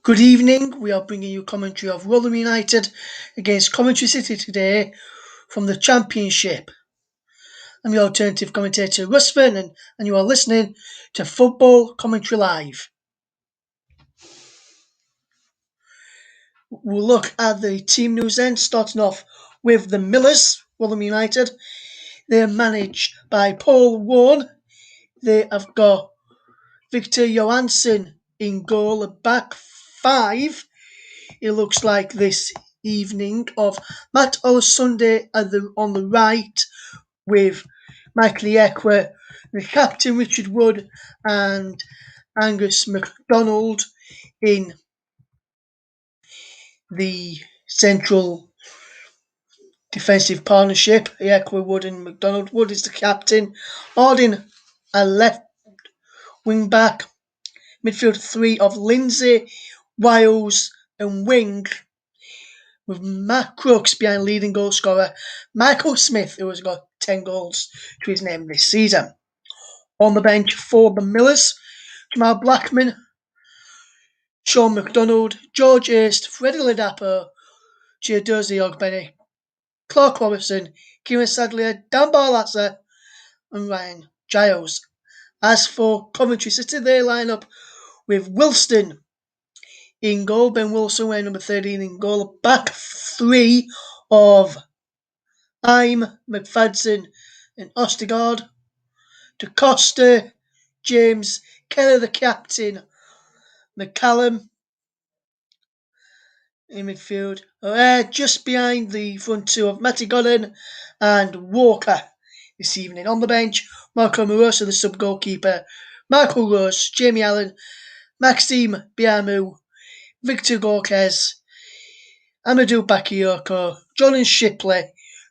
Good evening. We are bringing you commentary of Rotherham United against Coventry City today from the Championship. I'm your alternative commentator, Russ Vernon, and you are listening to Football Commentary Live. We'll look at the team news then, starting off with the Millers, Rotherham United. They're managed by Paul Warne. They have got Victor Johansson in goal, a back five. It looks like this evening of Matt Olasunde on the right with Michael Iekwe, the captain Richard Wood and Angus MacDonald in the central defensive partnership. Iekwe, Wood and MacDonald. Wood is the captain. Arding a left wing back. Midfield three of Lindsay, Wiles and Wing, with Matt Crooks behind leading goal scorer Michael Smith, who has got 10 goals to his name this season. On the bench for the Millers, Jamal Blackman, Sean McDonald, George East, Freddie Ladapo, Chiedozie Ogbene, Clark Robertson, Kieran Sadlier, Dan Barlasser and Ryan Giles. As for Coventry City, they line up with Wilston in goal, Ben Wilson wearing number 13 in goal, back three of McFadden and Ostigard, DeCosta, James, Kelly the captain, McCallum in midfield. Just behind the front two of Matty Godden and Walker this evening. On the bench, Marco Moroso, the sub-goalkeeper, Michael Rose, Jamie Allen, Maxime Biamu, Victor Gorkes, Amadou Bakayoko, Jordan Shipley,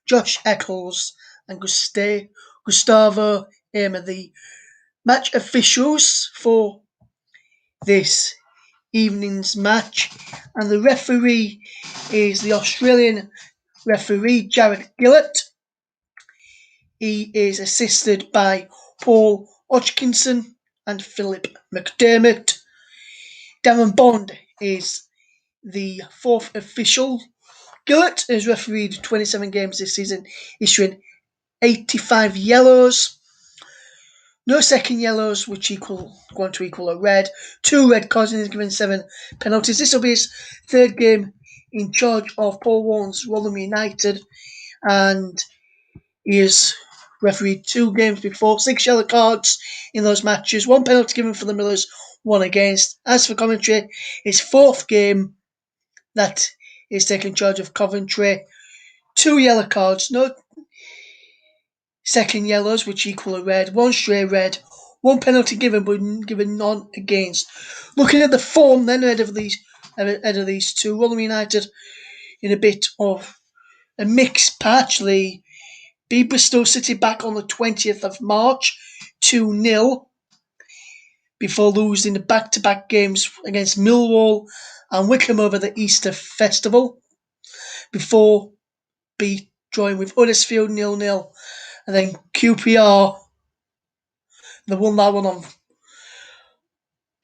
Josh Eccles and Gustavo Amer, the match officials for this evening's match. And the referee is the Australian referee, Jared Gillett. He is assisted by Paul Hodgkinson and Philip McDermott. Darren Bond is the fourth official. Gillett has refereed 27 games this season, issuing 85 yellows. No second yellows, which going to equal a red. 2 red cards, and he's given 7 penalties. This will be his third game in charge of Paul Warne's Rotherham United, and he has refereed 2 games before, 6 yellow cards in those matches, 1 penalty given for the Millers, 1 against. As for Coventry, his 4th game that he's taken charge of Coventry, 2 yellow cards, no second yellows, which equal a red, 1 stray red, 1 penalty given, but given none against. Looking at the form then ahead of these two, Rotherham United in a bit of a mixed patch. They beat Bristol City back on the 20th of March, 2-0, before losing the back-to-back games against Millwall and Wickham over the Easter Festival, before drawing with Huddersfield 0-0, and then QPR, they won that one on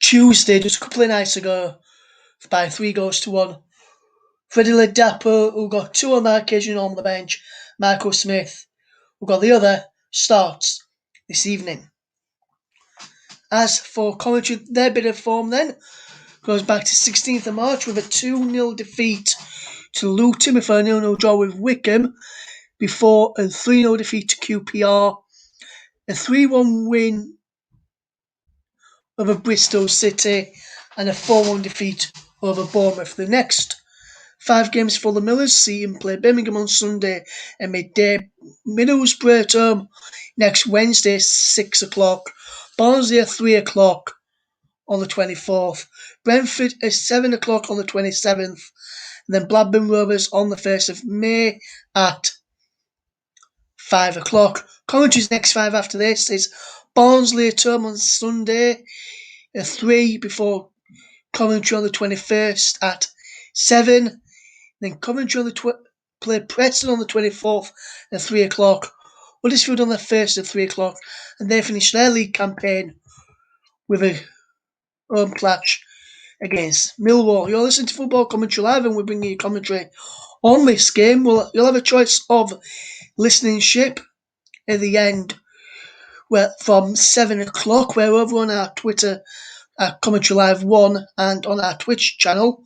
Tuesday, just a couple of nights ago, by 3-1. Freddie Ladapo, who got 2 on that occasion on the bench, Michael Smith, who got the other, starts this evening. As for Coventry, their bit of form then goes back to 16th of March with a 2-0 defeat to Luton, before a 0-0 draw with Wickham, before a 3-0 defeat to QPR, a 3-1 win over Bristol City, and a 4-1 defeat over Bournemouth. The next 5 games for the Millers see him play Birmingham on Sunday at midday, Middlesbrough at home next Wednesday 6 o'clock, Barnsley at 3 o'clock on the 24th, Brentford at 7 o'clock on the 27th, and then Blackburn Rovers on the 1st of May at 5 o'clock. Coventry's next 5 after this is Barnsley at home on Sunday at 3, before Coventry on the 21st at 7. Then Coventry play Preston on the 24th at 3 o'clock. Huddersfield on the 1st at 3 o'clock. And they finish their league campaign with a home clash against Millwall. You're listening to Football Commentary Live, and we're bringing you commentary on this game. You'll have a choice of listening ship at the end from 7 o'clock. We're over on our Twitter at Commentary Live 1 and on our Twitch channel.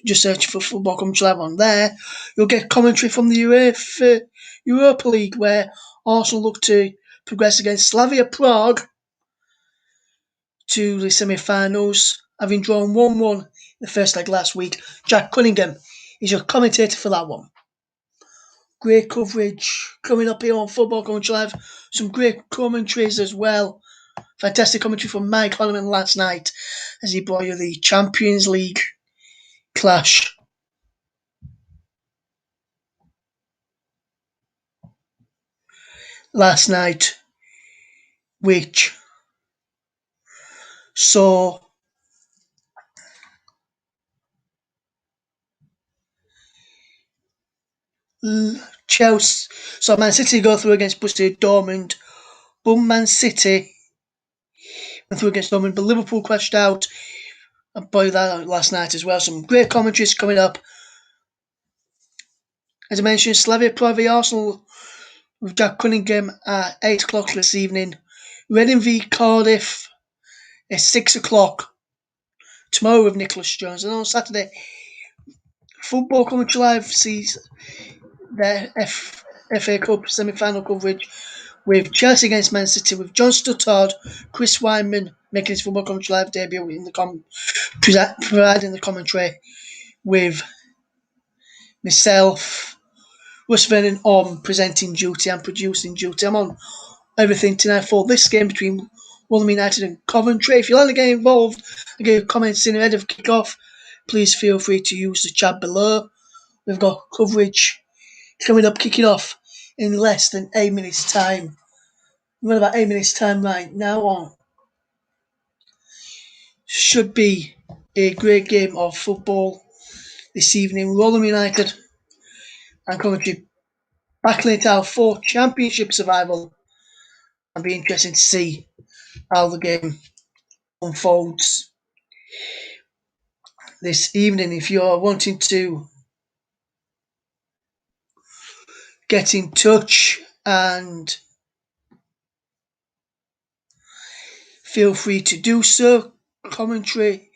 Just search for Football Commentary Live on there. You'll get commentary from the Europa League, where Arsenal look to progress against Slavia Prague to the semi-finals, having drawn 1-1 in the first leg last week. Jack Cunningham is your commentator for that one. Great coverage coming up here on Football Commentary Live. Some great commentaries as well. Fantastic commentary from Mike Holloman last night as he brought you the Champions League clash. Last night, which saw Chelsea, saw Man City go through against Borussia Dortmund, but Man City went through against Dortmund, but Liverpool crashed out. And boy, that last night as well. Some great commentaries coming up. As I mentioned, Slavia Prague v Arsenal with Jack Cunningham at 8 o'clock this evening. Reading v Cardiff at 6 o'clock tomorrow with Nicholas Jones. And on Saturday, Football Commentary Live sees their FA Cup semi-final coverage with Chelsea against Man City with John Stuttard, Chris Wyman making his Football Commentary Live debut in providing the commentary with myself, Russ Vernon on presenting duty and producing duty. I'm on everything tonight for this game between Rotherham United and Coventry. If you want to get involved and get your comments in ahead of kick-off, please feel free to use the chat below. We've got coverage coming up, kicking off in less than 8 minutes' time. We've got about 8 minutes' time right now on. Should be a great game of football this evening. Rotherham United and Coventry battling it out for championship survival. And be interesting to see how the game unfolds this evening. If you're wanting to get in touch, and feel free to do so. Commentary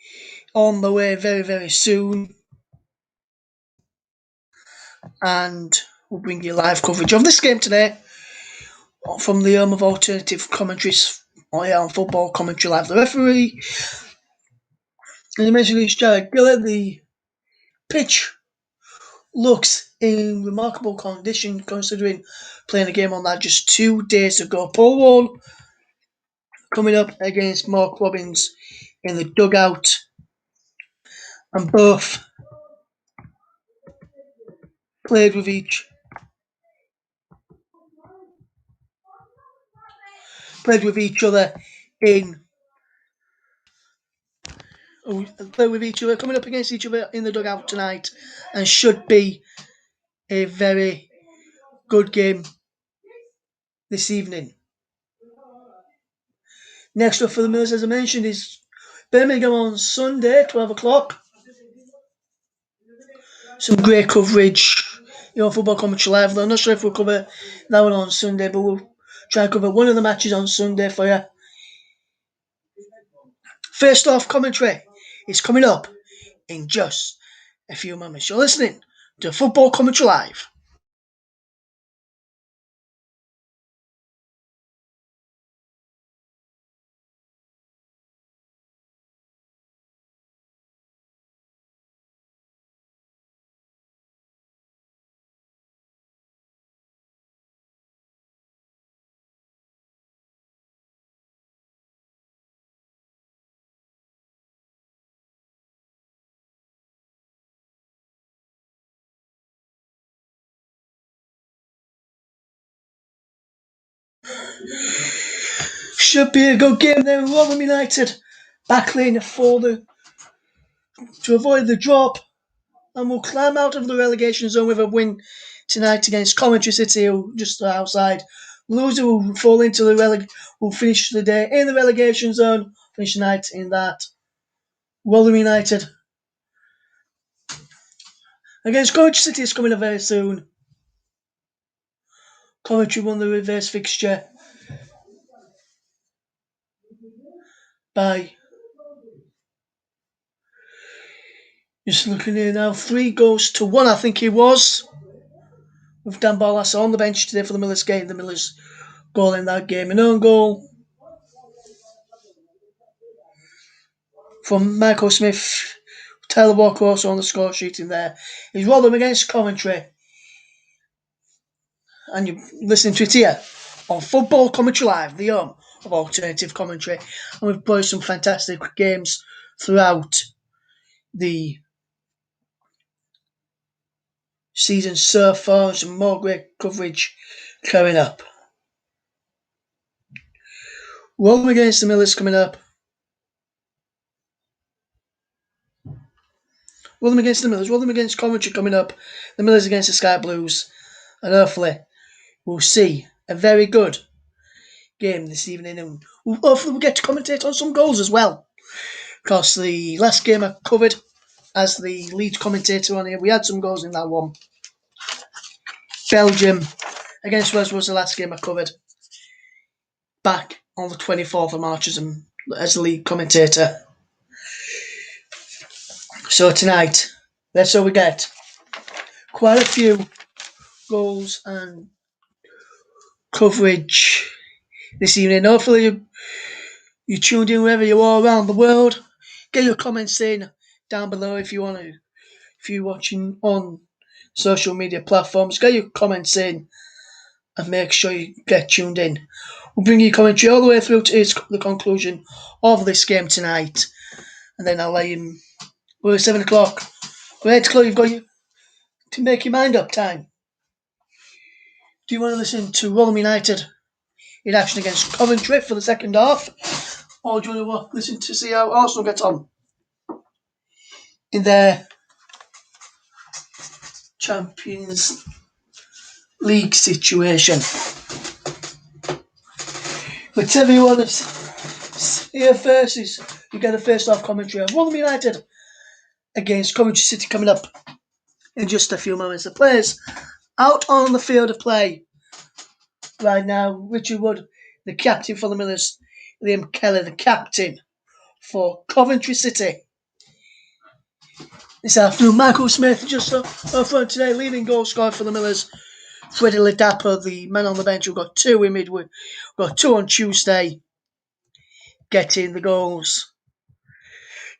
on the way very, very soon. And we'll bring you live coverage of this game today from the home of alternative commentaries on Football Commentary Live. The referee, as I mentioned, is Jared Gillett. The pitch looks in remarkable condition considering playing a game on that just 2 days ago. Paul Wall coming up against Mark Robbins in the dugout, and both played with each other coming up against each other in the dugout tonight, and should be a very good game this evening. Next up for the Millers, as I mentioned, is Birmingham on Sunday, 12 o'clock. Some great coverage on Football Commentary Live. I'm not sure if we'll cover that one on Sunday, but we'll try and cover one of the matches on Sunday for you. First off, commentary is coming up in just a few moments. You're listening to Football Commentary Live. Should be a good game there. Rotherham United battling to avoid the drop, and will climb out of the relegation zone with a win tonight against Coventry City, who just outside. Loser will fall into will finish the day in the relegation zone. Finish the night in that. Rotherham United against Coventry City is coming up very soon. Coventry won the reverse fixture by, just looking here now, 3-1, I think it was, with Dan Barlaser on the bench today for the Millers game. The Millers goal in that game, an own goal from Michael Smith. Tyler Walker also on the score sheet in there. It's Rotherham against Coventry, and you're listening to it here on Football Commentary Live, the home of alternative commentary. And we've played some fantastic games throughout the season so far. Some more great coverage coming up. Rotherham against the Millers coming up. Rotherham against the Millers. Rotherham against Coventry coming up. The Millers against the Sky Blues. And hopefully we'll see a very good game this evening. And hopefully we'll get to commentate on some goals as well. Because the last game I covered as the lead commentator on here, we had some goals in that one. Belgium against Wales was the last game I covered back on the 24th of March as the lead commentator. So tonight, that's all we get. Quite a few goals and coverage this evening. Hopefully you tuned in wherever you are around the world. Get your comments in down below if you want to. If you're watching on social media platforms, get your comments in and make sure you get tuned in. We'll bring you commentary all the way through to the conclusion of this game tonight. And then I'll let you... We're at 7 o'clock. We're 8 o'clock, you've got to make your mind up time. Do you want to listen to Rotherham United in action against Coventry for the second half? Or do you want to listen to see how Arsenal gets on in their Champions League situation? Whichever you want to hear first is you get the first half commentary of Rotherham United against Coventry City coming up in just a few moments. The players out on the field of play right now. Richard Wood, the captain for the Millers. Liam Kelly, the captain for Coventry City. This afternoon, Michael Smith just up front today, leading goal scorer for the Millers. Freddie Ladapo, the man on the bench, who got 2 in midweek, got 2 on Tuesday, getting the goals.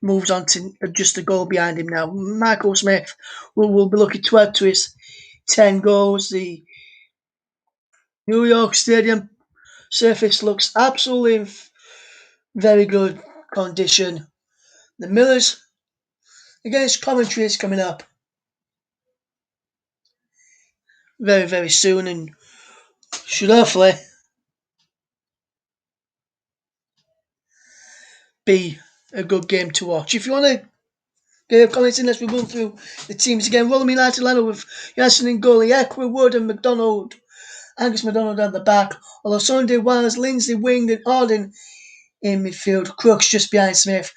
Moves on to just a goal behind him now. Michael Smith will be looking to add to his 10 goals. The New York Stadium surface looks absolutely in very good condition. The Millers against Coventry is coming up very, very soon and should hopefully be a good game to watch. If you want to get your comments in, let's run through the teams again. Rotherham United lineup with Janssen in goalie, Ekwa, Wood and McDonald. Angus McDonald at the back, although Sunday was Lindsay, Wing and Arden in midfield. Crooks just behind Smith.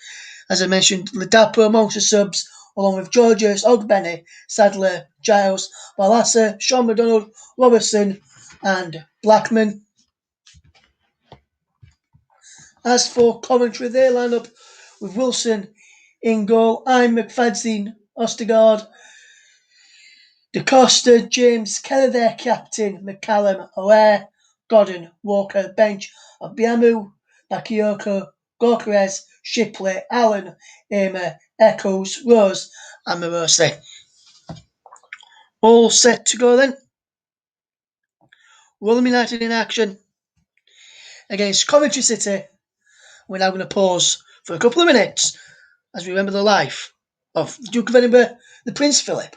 As I mentioned, Ladapo amongst the subs, along with Georges, Ogbenny, Sadler, Giles, Balassa, Sean McDonald, Robertson and Blackman. As for Coventry, they line up with Wilson in goal, I'm McFadzean, Ostergaard, DeCosta, James Kelly, their captain, McCallum, O'Hare, Godden, Walker, bench of Biamu, Bakayoko, Gorkarez, Shipley, Allen, Amer, Echoes, Rose, and Morosi. All set to go then. Rotherham United in action against Coventry City. We're now going to pause for a couple of minutes as we remember the life of the Duke of Edinburgh, the Prince Philip.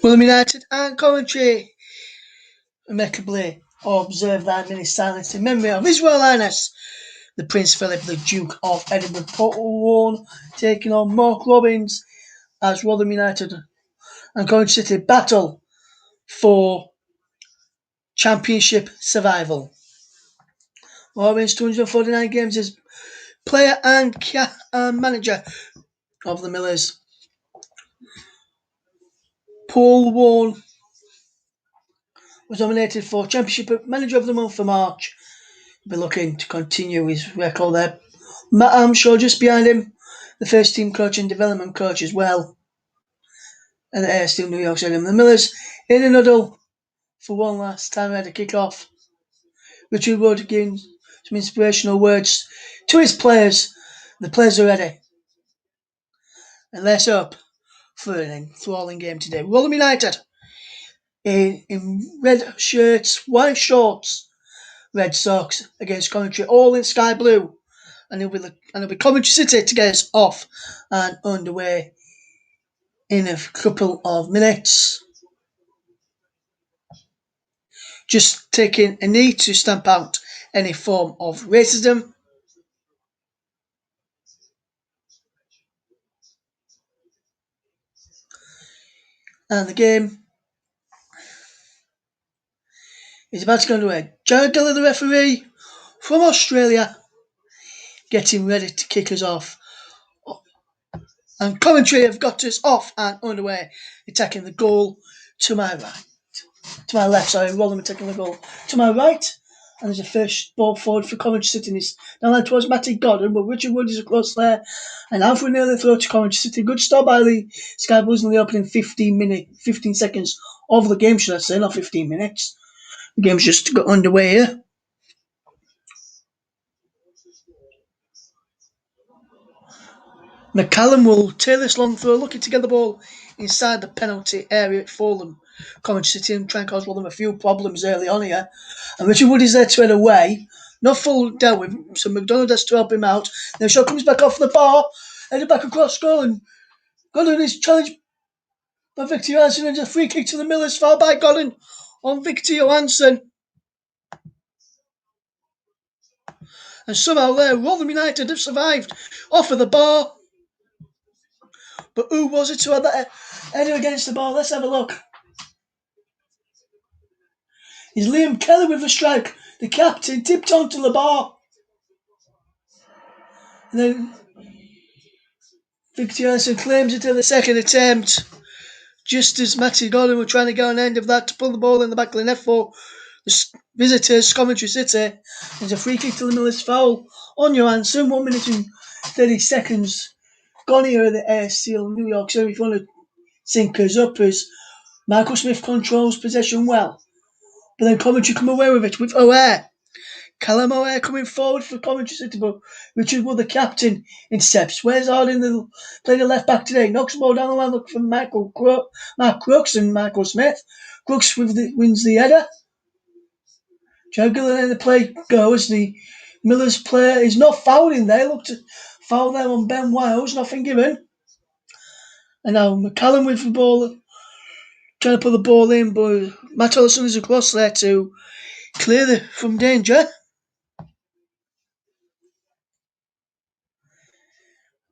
Rotherham United and Coventry amicably observe that minute silence in memory of His Royal Highness the Prince Philip, the Duke of Edinburgh, Portal taking on Mark Robbins as Rotherham United and Coventry City battle for Championship survival. Robbins 249 games as player and manager of the Millers. Paul Warne was nominated for Championship Manager of the Month for March. Be looking to continue his record there. Matt Armshaw just behind him, the first team coach and development coach as well. And the still New York Stadium. The Millers in a huddle for one last time at the kick-off. Richard Wood giving some inspirational words to his players. The players are ready. And let's hope for an enthralling game today. Rotherham United in red shirts, white shorts, red socks against Coventry, all in sky blue. And it'll be Coventry City to get us off and underway in a couple of minutes. Just taking a knee to stamp out any form of racism. And the game is about to go underway. Jared Diller, the referee from Australia, getting ready to kick us off. And Coventry have got us off and underway, attacking the goal to my right. To my left, sorry, Rotherham attacking the goal to my right. And there's a first ball forward for Coventry City. Now that towards Matty Godden, but Richard Wood is across there. And Alfred near the throw to Coventry City. Good start by the Sky Blues in the opening 15 seconds of the game, should I say, not 15 minutes. The game's just got underway here. McCallum will tail this long throw, looking to get the ball inside the penalty area for them. Coventry City and try and cause them a few problems early on here. And Richard Wood is there to head away. Not full dealt with, so McDonald has to help him out. Then shot comes back off the bar, headed back across goal, and Godden is challenged by Victor Johansson, and a free kick to the Millers, fouled by Godden on Victor Johansson. And somehow there, Rotherham United have survived off of the bar. But who was it who had that header against the bar? Let's have a look. It's Liam Kelly with the strike. The captain tipped onto the bar. And then Victor Johansson claims it in the second attempt. Just as Matty Godden were trying to get on the end of that to pull the ball in the back of the net for the visitors, Coventry City. There's a free kick to the Millers, foul on Johansson. 1 minute and 30 seconds gone here at the Air Steel New York. So if you want to sync us up as Michael Smith controls possession well. But then Coventry come away with it with O'Hare. Callum O'Hare coming forward for Coventry City, but Richard Wood, the captain, intercepts. Where's Harding, playing the left back today? Knocks the ball down the line, looking for Mark Crooks and Michael Smith. Crooks wins the header. Juggler in the play goes. The Millers player is not fouled in there. Looked to foul there on Ben Wiles, nothing given. And now McCallum with the ball, trying to put the ball in, but Matt Olson is across there to clear from danger.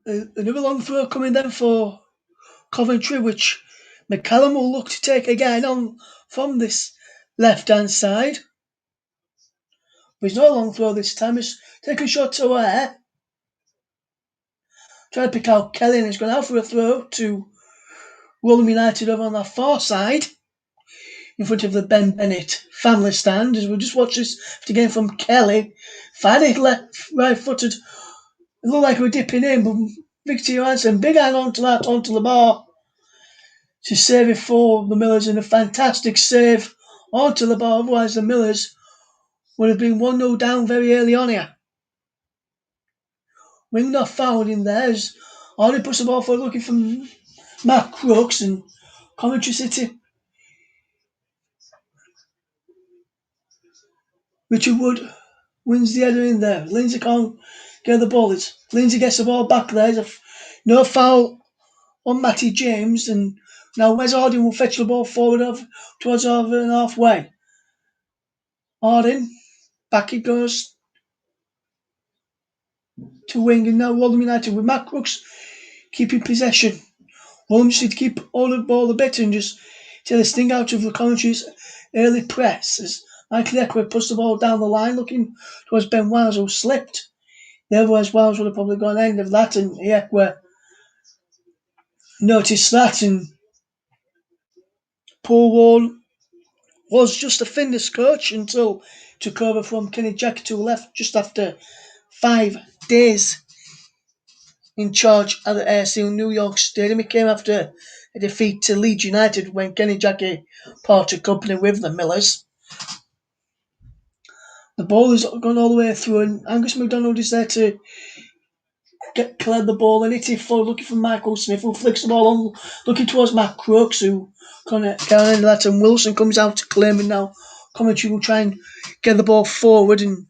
Another long throw coming then for Coventry, which McCallum will look to take again on from this left-hand side. But he's not a long throw this time. He's taking a shot to O'Hare. Trying to pick out Kelly, and he's gone out for a throw to Rotherham United over on that far side in front of the Ben Bennett family stand. As we'll just watch this again from Kelly. Fired it right-footed. It looked like we were dipping in, but Victor Johansson, big hand onto the bar to save it for the Millers, and a fantastic save onto the bar. Otherwise, the Millers would have been 1-0 down very early on here. Ring not fouled in there as Hardy puts the ball forward looking for Matt Crooks, and Coventry City. Richard Wood wins the header in there. Lindsay can't get the ball. Lindsay gets the ball back there. There's no foul on Matty James, and Now Wes Harding will fetch the ball forward towards over and halfway. Harding, back it goes to wing, and now Rotherham United with Matt Crooks keeping possession. Rotherham just need to keep hold of the ball a bit and just take the sting out of the Coventry's early press as Michael Eckworth puts the ball down the line looking towards Ben Wiles, who slipped. Otherwise Wiles would have probably gone end of that, and Eckworth noticed that, and Paul Wall was just a fitness coach until took over from Kenny Jackett, who left just after 5 days in charge at the ASL New York Stadium. It came after a defeat to Leeds United when Kenny Jackett parted company with the Millers. The ball has gone all the way through, and Angus MacDonald is there to clear the ball and hit it forward, looking for Michael Smith, who flicks the ball on, looking towards Matt Crooks, who can't end that, and Wilson comes out to claim it now. Coventry will try and get the ball forward, and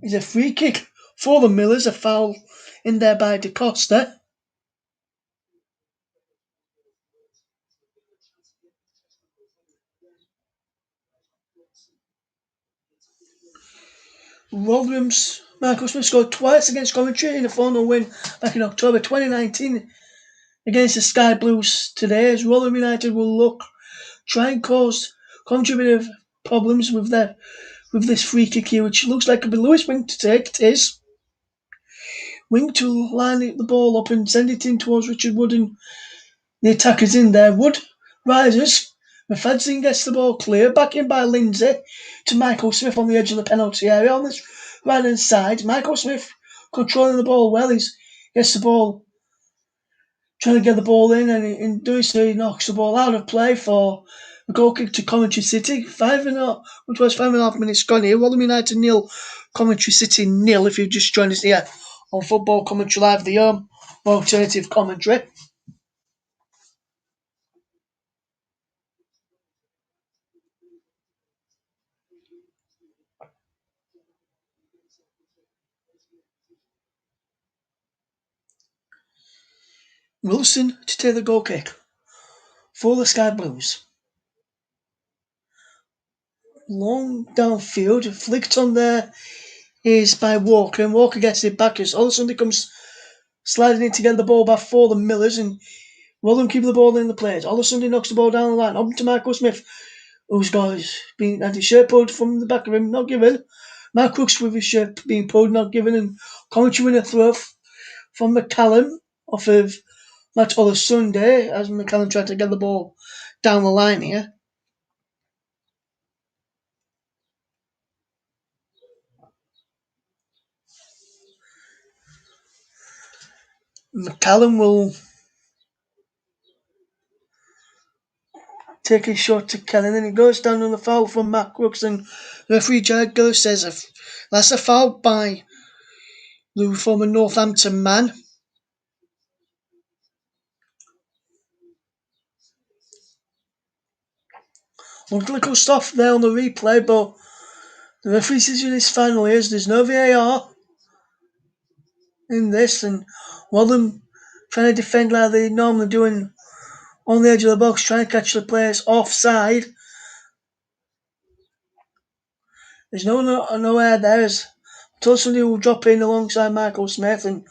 it's a free kick for the Millers, a foul in there by Da Costa. Rotherham's Michael Smith scored twice against Coventry in a 4-0 win back in October 2019 against the Sky Blues today, as Rotherham United will try and cause Coventry a bit of problems with this free kick here, which looks like it'll be Lewis Wing to take. It is. Wing to line the ball up and send it in towards Richard Wood, and the attacker's in there. Wood rises. Mafadzine gets the ball clear. Back in by Lindsay to Michael Smith on the edge of the penalty area. On this right hand side, Michael Smith controlling the ball well. He gets the ball, trying to get the ball in, and in doing so, he knocks the ball out of play for a goal kick to Coventry City. 5.5 minutes gone here. Rotherham United 0, Coventry City 0. If you've just joined us here on Football Commentary Live, the alternative commentary. Wilson to take the goal kick for the Sky Blues. Long downfield, flicked on there is by Walker, and Walker gets it back as all of a sudden he comes sliding in to get the ball back for the Millers, and Rotherham keep the ball in the place. All of a sudden he knocks the ball down the line, up to Michael Smith, who's got his shirt pulled from the back of him, not given. Mark Crooks with his shirt being pulled, not given, and Coventry win a throw from McCallum off of Matt Other Sunday, as McCallum tried to get the ball down the line here. McCallum will take a shot to Kelly, and then he goes down on the foul from Matt Crooks, and referee Jared Gill says that's a foul by the former Northampton man. Looked like a stop there on the replay, but the referee decision is final here. There's no VAR in this, and Rotherham trying to defend like they normally do on the edge of the box, trying to catch the players offside. There's no air there as Tulsony will drop in alongside Michael Smith, and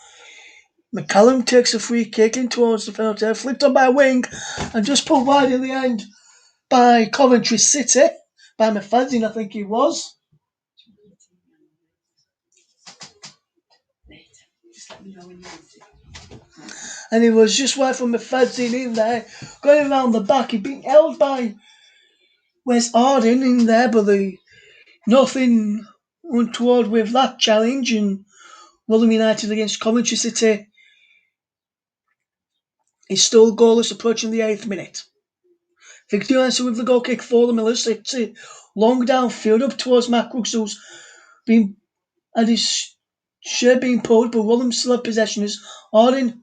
McCallum takes a free kick in towards the penalty area, flipped on by Wing and just pulled wide in the end by Coventry City, by Mafadzine I think he was. And it was just wide from Mafadzine in there, going around the back. He'd been held by Wes Harding in there, but nothing untoward with that challenge, and Rotherham United against Coventry City is still goalless approaching the 8th minute. Victor Johansson with the goal kick for the Millers. It's a long downfield up towards Matt Crooks, who's had his shirt being pulled, but Rotherham still have possession as Harding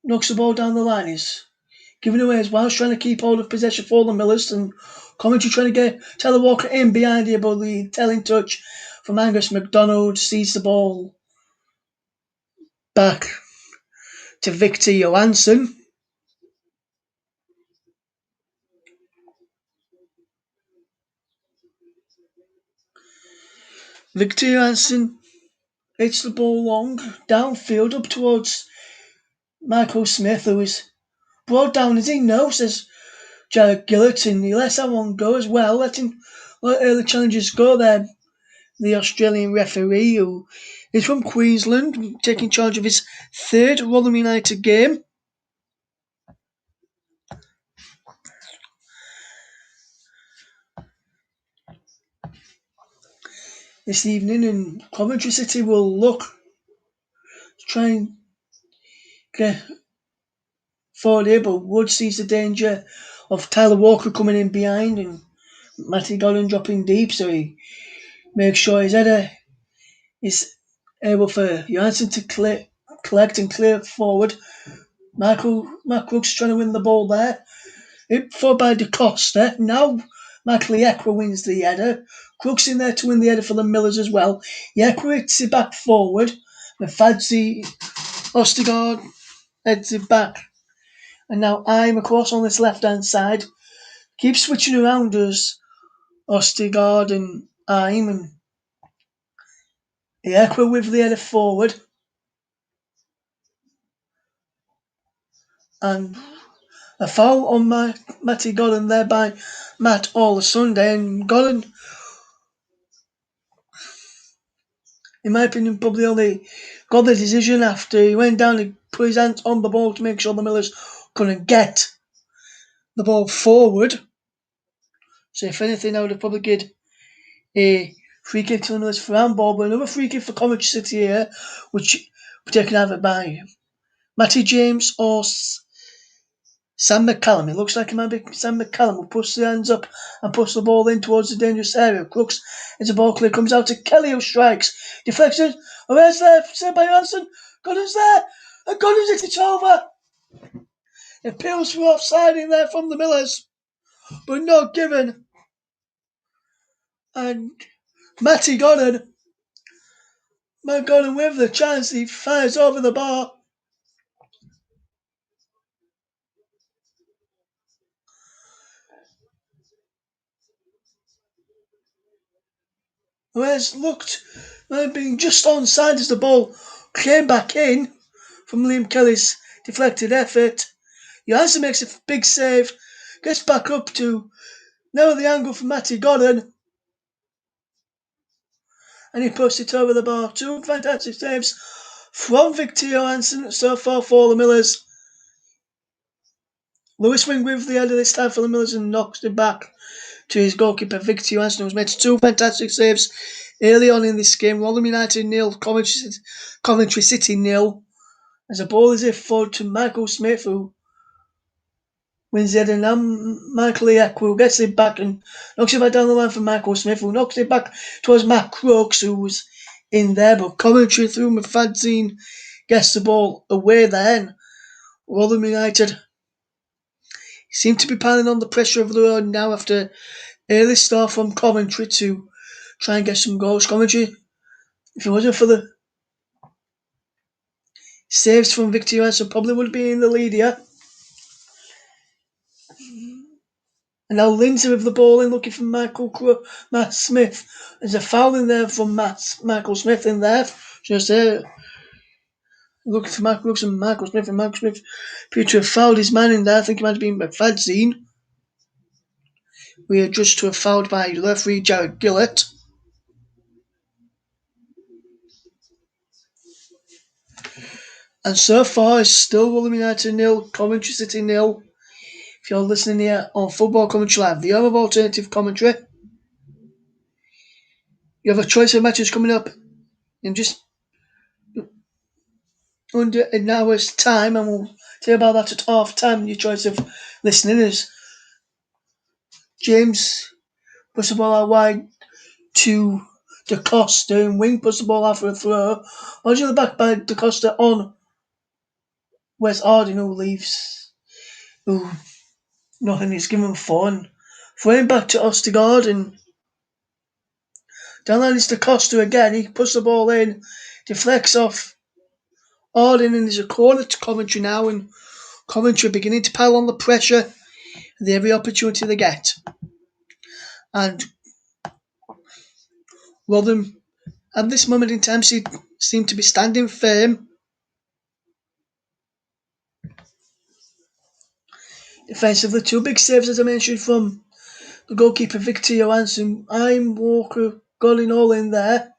knocks the ball down the line. He's giving away as well, trying to keep hold of possession for the Millers, and Coventry trying to get Taylor Walker in behind here, but the telling touch from Angus MacDonald sees the ball back to Victor Johansson. Victor Johansson hits the ball long, downfield, up towards Michael Smith, who is brought down as he knows, says Jared Gillett, and he lets that one go as well, let early challengers go there. The Australian referee, who is from Queensland, taking charge of his third Rotherham United game. This evening, and Coventry City will look to try and get forward here, but Wood sees the danger of Tyler Walker coming in behind and Matty Godden dropping deep, so he makes sure his header is able for Johansson to collect and clear forward. Matt Crooks trying to win the ball there. Hit forward by De Costa. Now Michael Yekwa wins the header. Crooks in there to win the header for the Millers as well. Yekwa hits it back forward. Mafadzi Ostigard heads it back. And now I'm across on this left-hand side. Keep switching around us. Ostigard and I'm and Yekwa with the header forward. And a foul on Matty Godden there by Matt all Sunday, and Godden, in my opinion, probably only got the decision after he went down and put his hands on the ball to make sure the Millers couldn't get the ball forward. So if anything, I would have probably given a free kick to the Millers for handball, but another free kick for Coventry City here, which will be taken either by Matty James or Sam McCallum. It looks like it might be Sam McCallum who puts the hands up and puts the ball in towards the dangerous area. Crooks as the ball clear comes out to Kelly, who strikes. Deflection. Oh, where's there? Saved by Johansson. Godden's there. And Godden's hit it over. Appeals for offside in there from the Millers, but not given. And Matty Godden with the chance, he fires over the bar. Who has looked being just onside as the ball came back in from Liam Kelly's deflected effort. Johansson makes a big save, gets back up to narrow the angle for Matty Godden, and he puts it over the bar. Two fantastic saves from Victor Johansson so far for the Millers. Lewis Wing with the header this time for the Millers and knocks it back to his goalkeeper Victor Johansson, who's made two fantastic saves early on in this game. Rotherham United 0, Coventry City 0. As the ball is hit forward to Michael Smith, who wins it, and now Michael Yekwa gets it back and knocks it back down the line for Michael Smith, who knocks it back towards Matt Crooks, who was in there, but Coventry through Mafadzine gets the ball away there, and Rotherham United seem to be piling on the pressure of the road now after early start from Coventry to try and get some goals. Coventry, if it wasn't for the saves from Victor Johansson, probably would be in the lead here. And now Lindsay with the ball in, looking for Matt Smith. There's a foul in there from Michael Smith in there. Just there. Looking for Mark Brooks and Michael Smith, and Michael Smith appeared to have fouled his man in there. I think it might have been by Fadzine. We are judged to have fouled by referee Jared Gillett. And so far, it's still Rotherham United 0, Coventry City 0. If you're listening here on Football Commentary Live, the home of alternative commentary, you have a choice of matches coming up in just under an hour's time, and we'll tell you about that at half time. Your choice of listening is James puts the ball out wide to De Costa, and Wing puts the ball out for a throw. Originally back by De Costa on Wes Arden, who nothing is given for, and throwing back to Ostigard, and down line is De Costa again. He puts the ball in, deflects off all in, and there's a corner to Coventry now, and Coventry are beginning to pile on the pressure at every opportunity they get. And Rotherham, at this moment in time, seem to be standing firm. Defensively, two big saves, as I mentioned, from the goalkeeper Victor Johansson. I'm Walker got it all in there.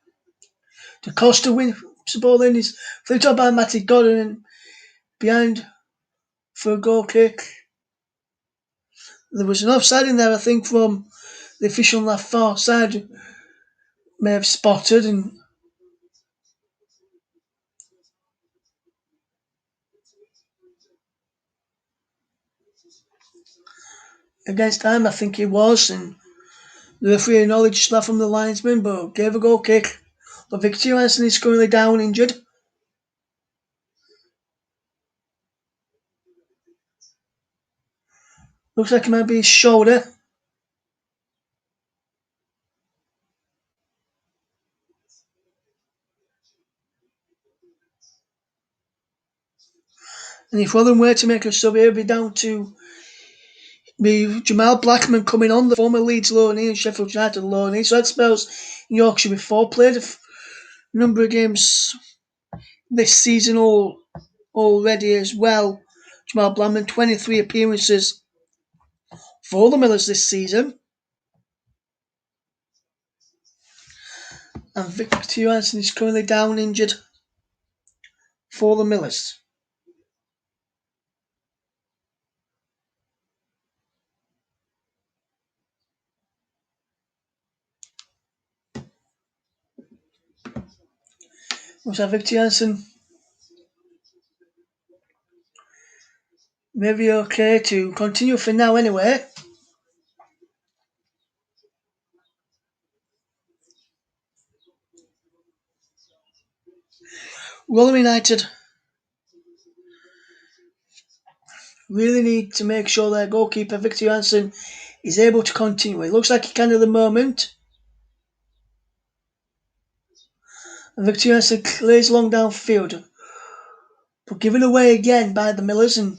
The Costa wins the ball in, is flipped up by Matty Godden and behind for a goal kick. There was an offside in there, I think, from the official on that far side may have spotted, and against time I think it was, and the referee acknowledged that from the linesman but gave a goal kick. But Victor Johansson is currently down injured. Looks like it might be his shoulder. And if Rotherham were to make a sub, it would be down to Jamal Blackman coming on, the former Leeds loanee and Sheffield United loanee. So that spells Yorkshire before played a number of games this season already as well. Jamal Blackman, 23 appearances for the Millers this season. And Victor Johansson is currently down injured for the Millers. Looks like Victor Johansson may be okay to continue for now anyway. Rotherham United really need to make sure their goalkeeper Victor Johansson is able to continue. It looks like he can at the moment. And Victor Johansson clears long downfield, but given away again by the Millers, and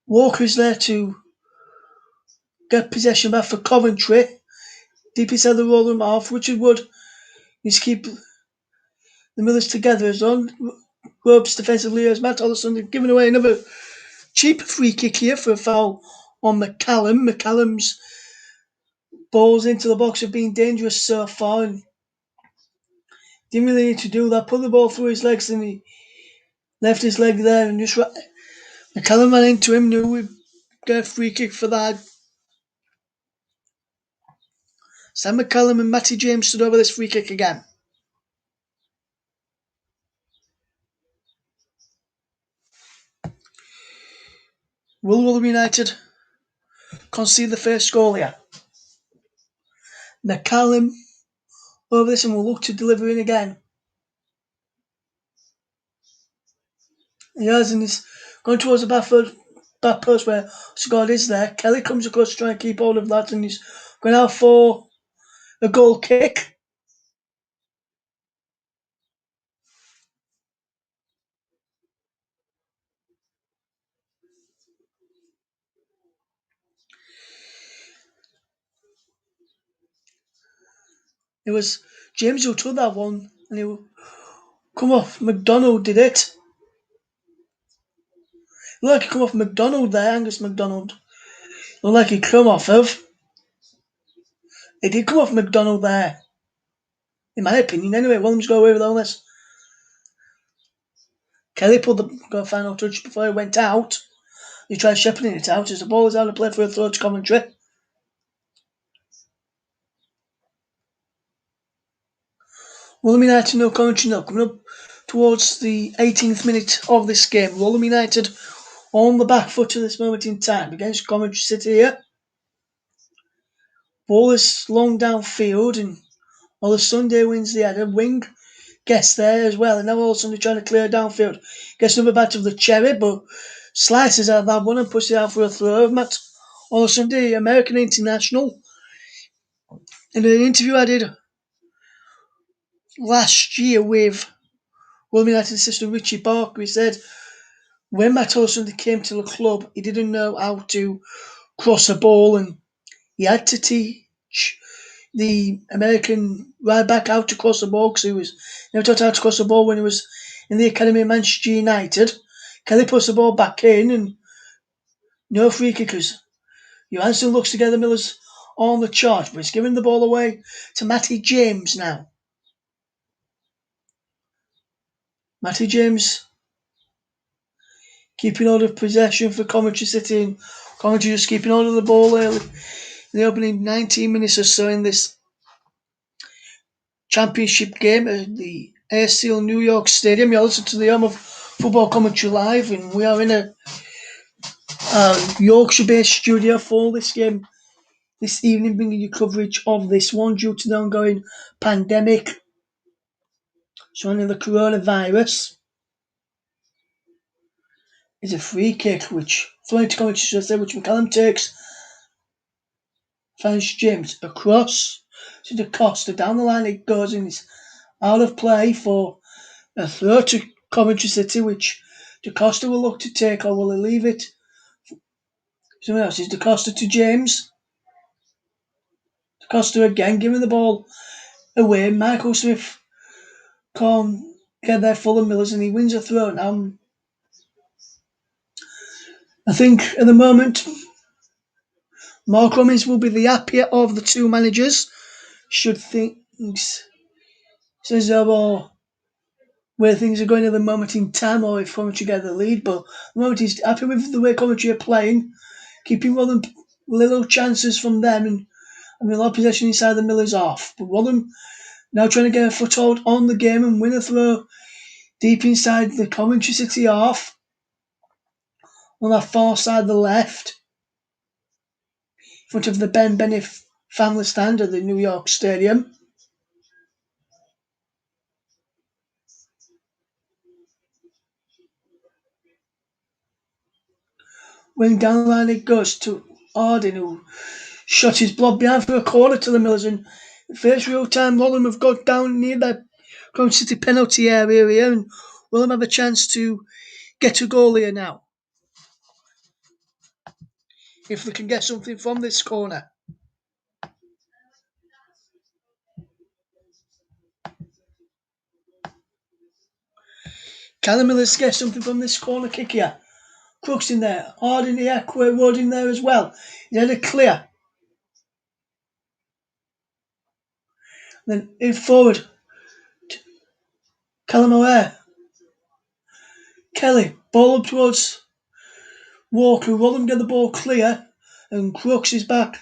Walker's there to get possession back for Coventry. Deep inside the Rotherham half, Richard Wood needs to keep the Millers together as on. Ropes defensively as Matt Allison giving away another cheap free kick here for a foul on McCallum. McCallum's balls into the box have been dangerous so far and didn't really need to do that. Put the ball through his legs and he left his leg there and just McCallum ran into him, knew we'd get a free kick for that. Sam McCallum and Matty James stood over this free kick again. Will Rotherham United concede the first goal here? McCallum over this and will look to deliver in again. He has, and he's going towards the back post where Scott is there. Kelly comes across to try and keep hold of that, and he's going out for a goal kick. It was James who took that one, and he come off. McDonald did it. Looked like he come off McDonald there, Angus McDonald. Looked like he come off of. It did come off McDonald there. In my opinion, anyway, Williams got away with all this. Kelly pulled the final touch before he went out. He tried shepherding it out as the ball is out of play for a throw to Coventry. Rotherham United no Coventry no. Coming up towards the 18th minute of this game. Rotherham United on the back foot at this moment in time against Coventry City here. Ball is long downfield and all Sunday wins the header. Wing gets there as well, and now all Sunday trying to clear downfield. Gets another bat of the cherry, but slices out that one and pushes it out for a throw. Matt all Sunday, American international. In an interview I did last year with Rotherham United assistant Richie Barker, he said when Matt Olson came to the club, he didn't know how to cross a ball and he had to teach the American right back how to cross the ball because he was never taught how to cross the ball when he was in the academy of Manchester United. Kelly puts the ball back in and no free kickers. Johansson looks to get the Millers on the charge, but he's giving the ball away to Matty James now. Matty James keeping hold of possession for Coventry City, and Coventry just keeping hold of the ball early in the opening 19 minutes or so in this championship game at the ASL New York Stadium. You're listening to the home of Football Commentary Live, and we are in a Yorkshire-based studio for this game this evening, bringing you coverage of this one due to the ongoing pandemic surrounding the coronavirus. Is a free kick which thrown to Coventry, which McCallum takes, finds James across to the Costa. Down the line it goes and it's out of play for a throw to Coventry City, which Da Costa will look to take, or will he leave it? Someone else. Is Da Costa to James. Da Costa again giving the ball away. Michael Smith can't get there full of Millers and he wins a throw. Now, I think at the moment, Mark Cummins will be the happier of the two managers. Should things says about where things are going at the moment in time, or if Coventry get the lead, but at the moment he's happy with the way Coventry are playing, keeping Rotherham little chances from them and having a lot of possession inside the Millers off. But Rotherham now trying to get a foothold on the game and win a throw deep inside the Coventry City half on that far side of the left, in front of the Ben Bennett family stand at the New York Stadium. When down the line it goes to Arden, who shot his blob behind for a corner to the Millers, and first real time Rotherham have got down near that Coventry City penalty area here, and Rotherham have a chance to get a goal here now, if they can get something from this corner. Can the Millers get something from this corner kick here? Crooks in there, Arden here, Wood in there as well. He's had a clear. Then in forward, Callum O'Hare. Kelly, ball up towards Walker. Rotherham get the ball clear, and Crooks is back,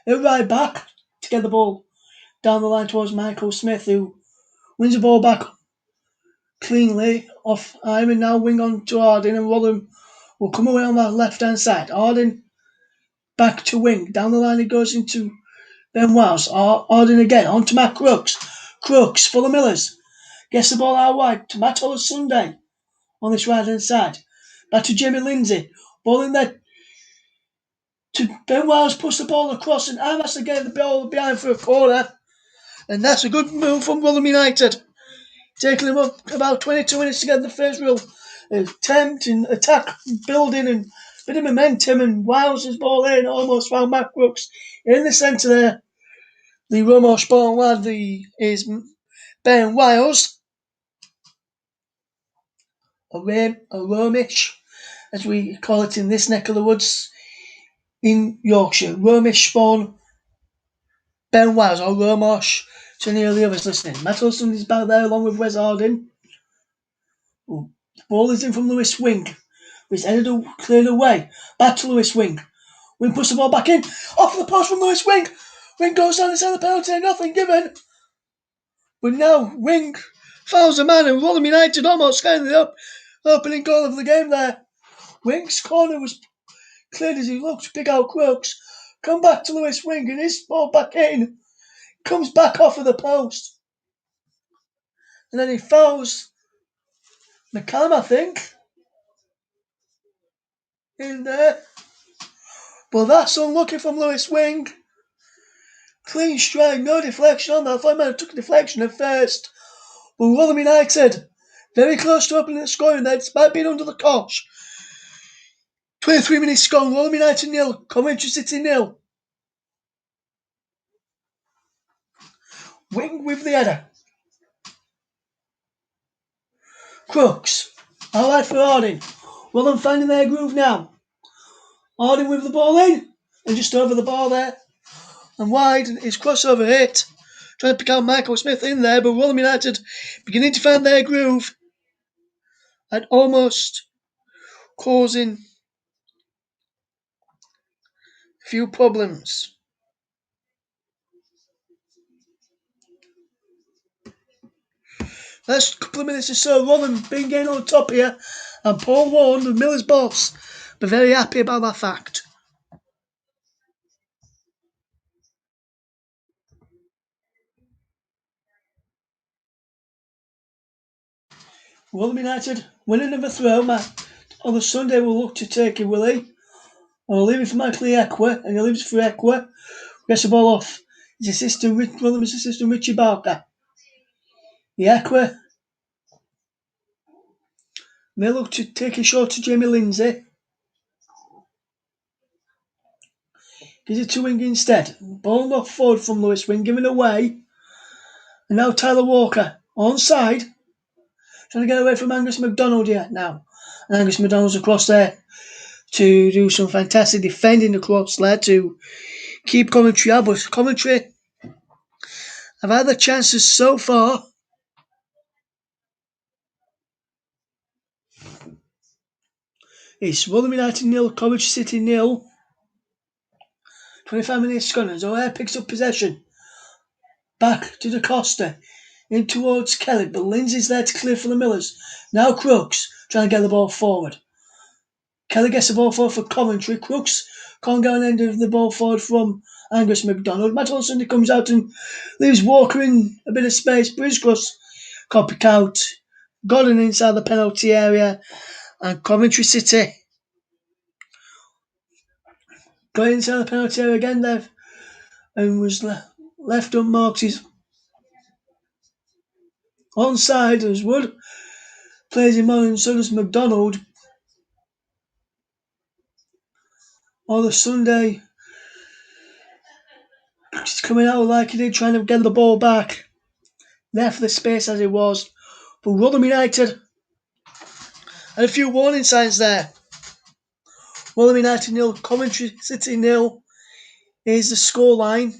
right back to get the ball down the line towards Michael Smith, who wins the ball back cleanly off Iron. Now wing on to Arden, and Rotherham will come away on that left hand side. Arden back to wing. Down the line it goes into Ben Wiles. Arden again on to Matt Crooks. Crooks for the Millers. Gets the ball out wide to Matt Sunday on this right hand side. Back to Jamie Lindsay. Ball in there to Ben Wiles, puts the ball across, and Iron has to get the ball behind for a corner. And that's a good move from Rotherham United. Taking them up about 22 minutes to get the first real attempt and attack building and bit of momentum, and Wiles' ball in, almost found Matt Crooks in the centre there. The Romosh ball lad is Ben Wiles, a Romish, as we call it in this neck of the woods in Yorkshire. Romish spawn Ben Wiles, or Romosh to any of the others listening. Matt Olson is back there along with Wes Arden. The ball is in from Lewis Wing. It's headed cleared away. Back to Lewis Wing. Wing puts the ball back in. Off the post from Lewis Wing. Wing goes down inside the penalty. Nothing given. But now Wing fouls a man, and Rotherham United almost getting the opening goal of the game there. Wing's corner was cleared as he looked to pick out Crooks. Come back to Lewis Wing, and his ball back in. Comes back off of the post. And then he fouls McCallum, I think, in there. But that's unlucky from Lewis Wing. Clean strike, no deflection on that. I thought he might have took a deflection at first. But Rotherham United Very close to opening the scoring there, despite being under the cosh. 23 minutes gone, Rotherham United 0, Coventry City 0. Wing with the header. Crooks. Alright for Harding. Rotherham finding their groove now. Harding with the ball in. And just over the bar there. And wide, his crossover hit. Trying to pick out Michael Smith in there, but Rotherham United beginning to find their groove. And almost causing a few problems. Last couple of minutes or so, Rotherham been getting on top here. And Paul Warren, the Miller's boss, be very happy about that fact. Rotherham United winning of a throw. On the Sunday, we'll look to take it, will he? I'll leave it for Michael Ekwa, and he'll leave it for Ekwa. Gets the ball off. His assistant, Rotherham's assistant, Richie Barker. The Ekwa may look to take a shot to Jamie Lindsay. Gives it to Wing instead. Ball knocked forward from Lewis Wing, given away. And now Tyler Walker onside. Trying to get away from Angus MacDonald here now. And Angus MacDonald's across there to do some fantastic defending across there to keep Coventry out. But Coventry have had the chances so far. It's Rotherham United 0, Coventry City 0. 25 minutes gone as O'Hare picks up possession. Back to DaCosta. In towards Kelly, but Lindsay's there to clear for the Millers. Now Crooks trying to get the ball forward. Kelly gets the ball forward for Coventry. Crooks can't get an end of the ball forward from Angus MacDonald. Matt Olsen comes out and leaves Walker in a bit of space. Bridgecross can't pick out. Godden inside the penalty area. And Coventry City got inside the penalty area again there and was left unmarked. He's onside as Wood plays him on, and so does MacDonald. On the Sunday, he's coming out like he did, trying to get the ball back. Left the space as it was. But Rotherham United had a few warning signs there. Rotherham United 0, Coventry City 0 is the scoreline.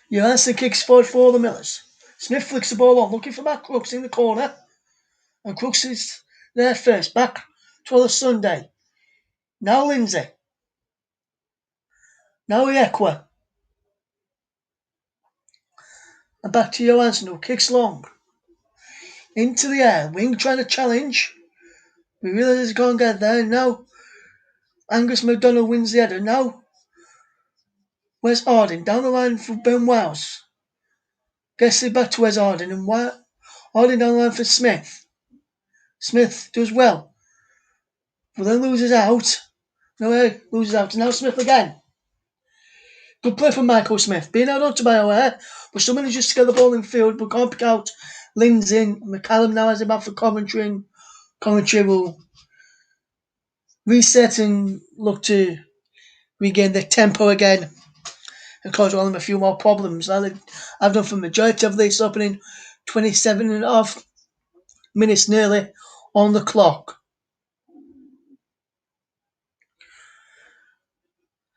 Johansson kicks forward for the Millers. Smith flicks the ball on, looking for Matt Crooks in the corner. And Crooks is there first. Back to the Sunday. Now Lindsay. Now Ekwa. And back to Johansson, who kicks long. Into the air. Wing trying to challenge. We realise he can't get there. Now Angus MacDonald wins the header. Now where's Harding? Down the line for Ben Wells. Gets it back to where's Harding. And Harding down the line for Smith. Smith does well. But then loses out. Loses out. And now Smith again. Good play from Michael Smith. Being held on to by O'Hare. But still manages to get the ball in field. But can't pick out Lindsay. McCallum now has it back for Coventry. And Coventry will reset and look to regain their tempo again and cause them a few more problems. I've done for the majority of this opening 27 and a half minutes nearly on the clock.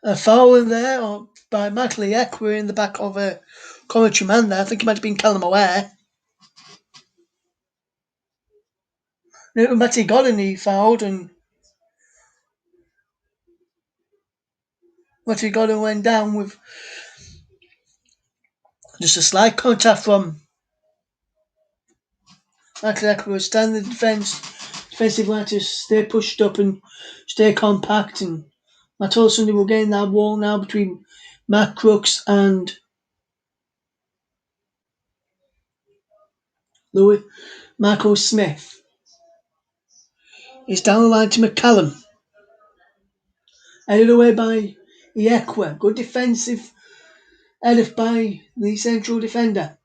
A foul in there by Michael Ekwa in the back of a Coventry man there. I think it might have been Callum O'Hare. Matty Godden he fouled, and Matty Godden went down with just a slight contact from Michael Ekwa. Standing the defensive line to stay pushed up and stay compact, and Matt Olsen will gain that wall now between Matt Crooks and Michael Smith. He's down the line to McCallum. Headed away by Iekwa. Good defensive header by the central defender.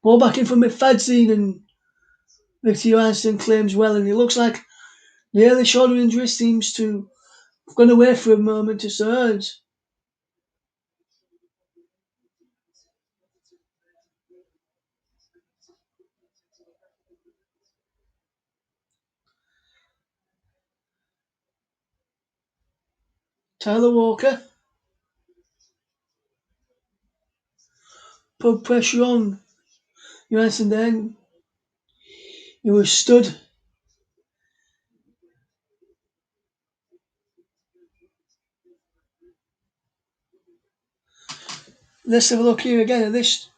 Ball back in from Fadzine and Victor Johansson claims well, and it looks like the early shoulder injury seems to have gone away for a moment to Sir Ernst. Tyler Walker put pressure on Johansson then. He was stood. Let's have a look here again at this.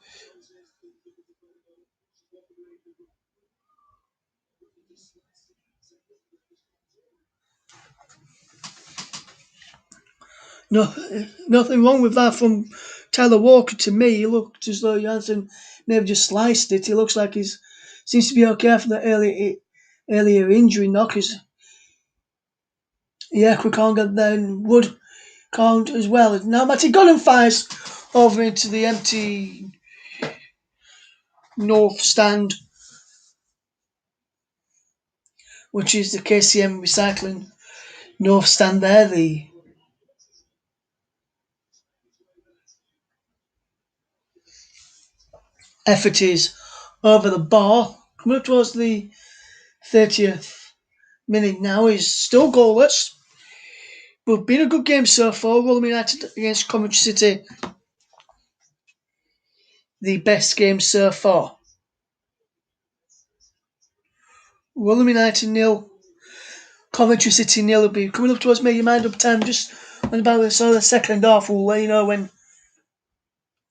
No, nothing wrong with that from Tyler Walker to me. He looked as though Johansson may have just sliced it. He looks like he's seems to be okay for the earlier injury knockers. Yeah, Quikonga then would count as well. Now Matty Gunn fires over into the empty north stand, which is the KCM Recycling north stand there. The effort is over the bar. Coming up towards the 30th minute now is still goalless. But been a good game so far. Rotherham United against Coventry City, the best game so far. Rotherham United nil, Coventry City nil. Will be coming up towards make your mind up time. Just when about the second half, we'll let you know when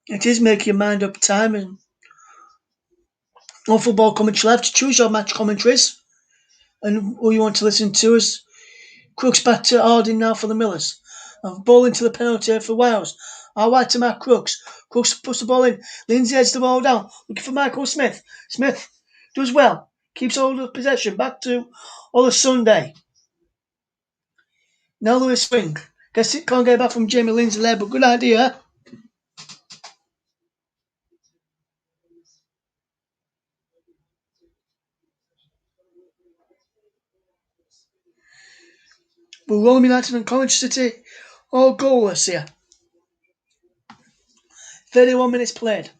it is make your mind up time. And on football commentary live to choose your match commentaries and who you want to listen to is Crooks back to Harding now for the Millers. And ball into the penalty area for Wales. All right to Matt Crooks. Crooks puts the ball in. Lindsay heads the ball down. Looking for Michael Smith. Smith does well. Keeps hold of possession. Back to Ola Sunday. Now Lewis swing. Guess it can't get back from Jamie Lindsay there, but good idea. But Rotherham United and Coventry City all goalless here. 31 minutes played.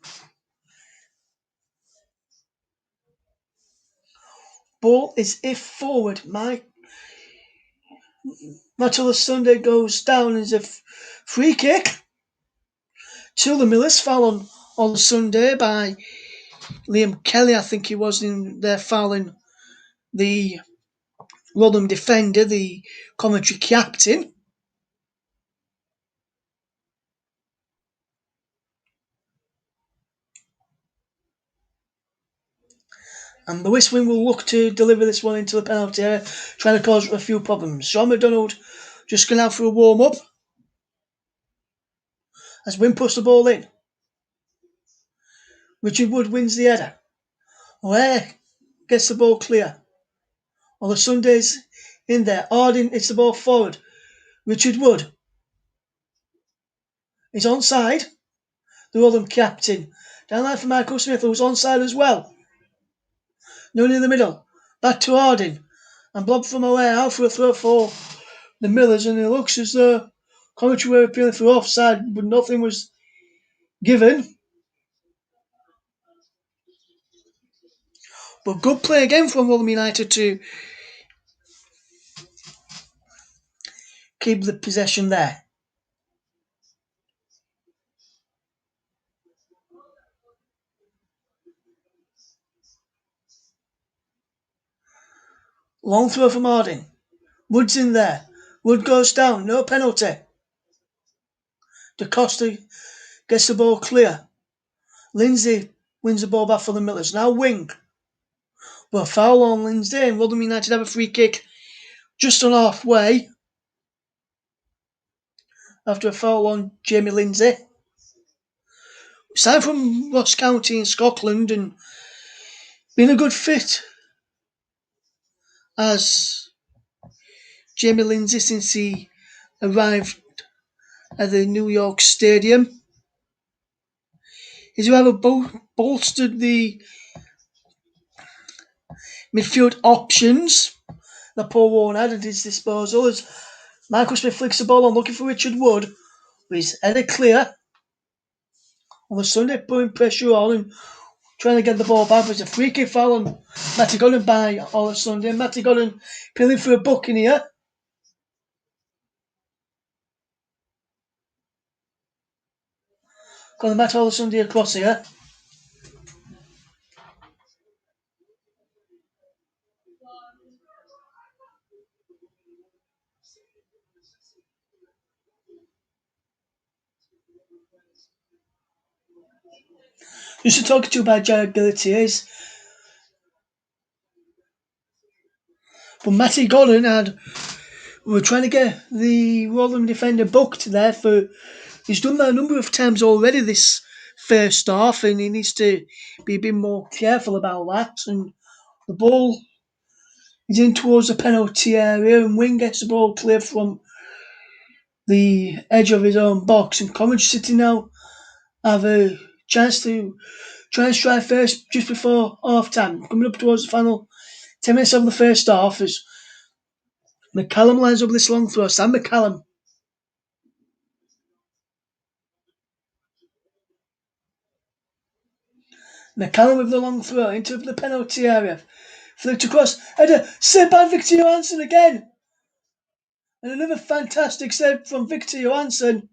Ball is if forward. Matula Sunday goes down as a free kick to the Millers. Foul on Sunday by Liam Kelly, I think he was in there fouling the Rotherham defender, the Coventry captain. And the West Wing will look to deliver this one into the penalty area, trying to cause a few problems. Sean McDonald just going out for a warm-up as Wynn puts the ball in. Richard Wood wins the header. Where gets the ball clear. On the Sundays in there. Harding hits the ball forward. Richard Wood is onside. The Rotherham captain. Down line for Michael Smith, who was onside as well. None in the middle. Back to Harding. And blobbed from away out for a throw for the Millers. And it looks as though Coventry were appealing for offside, but nothing was given. But good play again from Rotherham United to keep the possession there. Long throw from Harding. Wood's in there. Wood goes down. No penalty. Da Costa gets the ball clear. Lindsay wins the ball back for the Millers. Now wing. But foul on Lindsay and Rotherham United have a free kick just on halfway after a foul on Jamie Lindsay. Signed from Ross County in Scotland and been a good fit as Jamie Lindsay since he arrived at the New York Stadium. He's rather bolstered the midfield options that Paul Warne had at his disposal as Michael Smith flicks the ball on looking for Richard Wood with his header clear. On the Sunday, putting pressure on and trying to get the ball back. There's a free kick foul on Matty Gunn by all Sunday. Matty Gunn peeling for a booking here. Got the Matt all Sunday across here. Just to talk to you about Jared Gillett but Matty Godden had we're trying to get the Rotherham defender booked there for he's done that a number of times already this first half and he needs to be a bit more careful about that and the ball is in towards the penalty area and Wing gets the ball clear from the edge of his own box and Coventry City now have a chance to try and strike first just before half time. Coming up towards the final 10 minutes of the first half as McCallum lines up this long throw. Sam McCallum. McCallum with the long throw into the penalty area. Flicked across. Header saved by Victor Johansson again. And another fantastic save from Victor Johansson.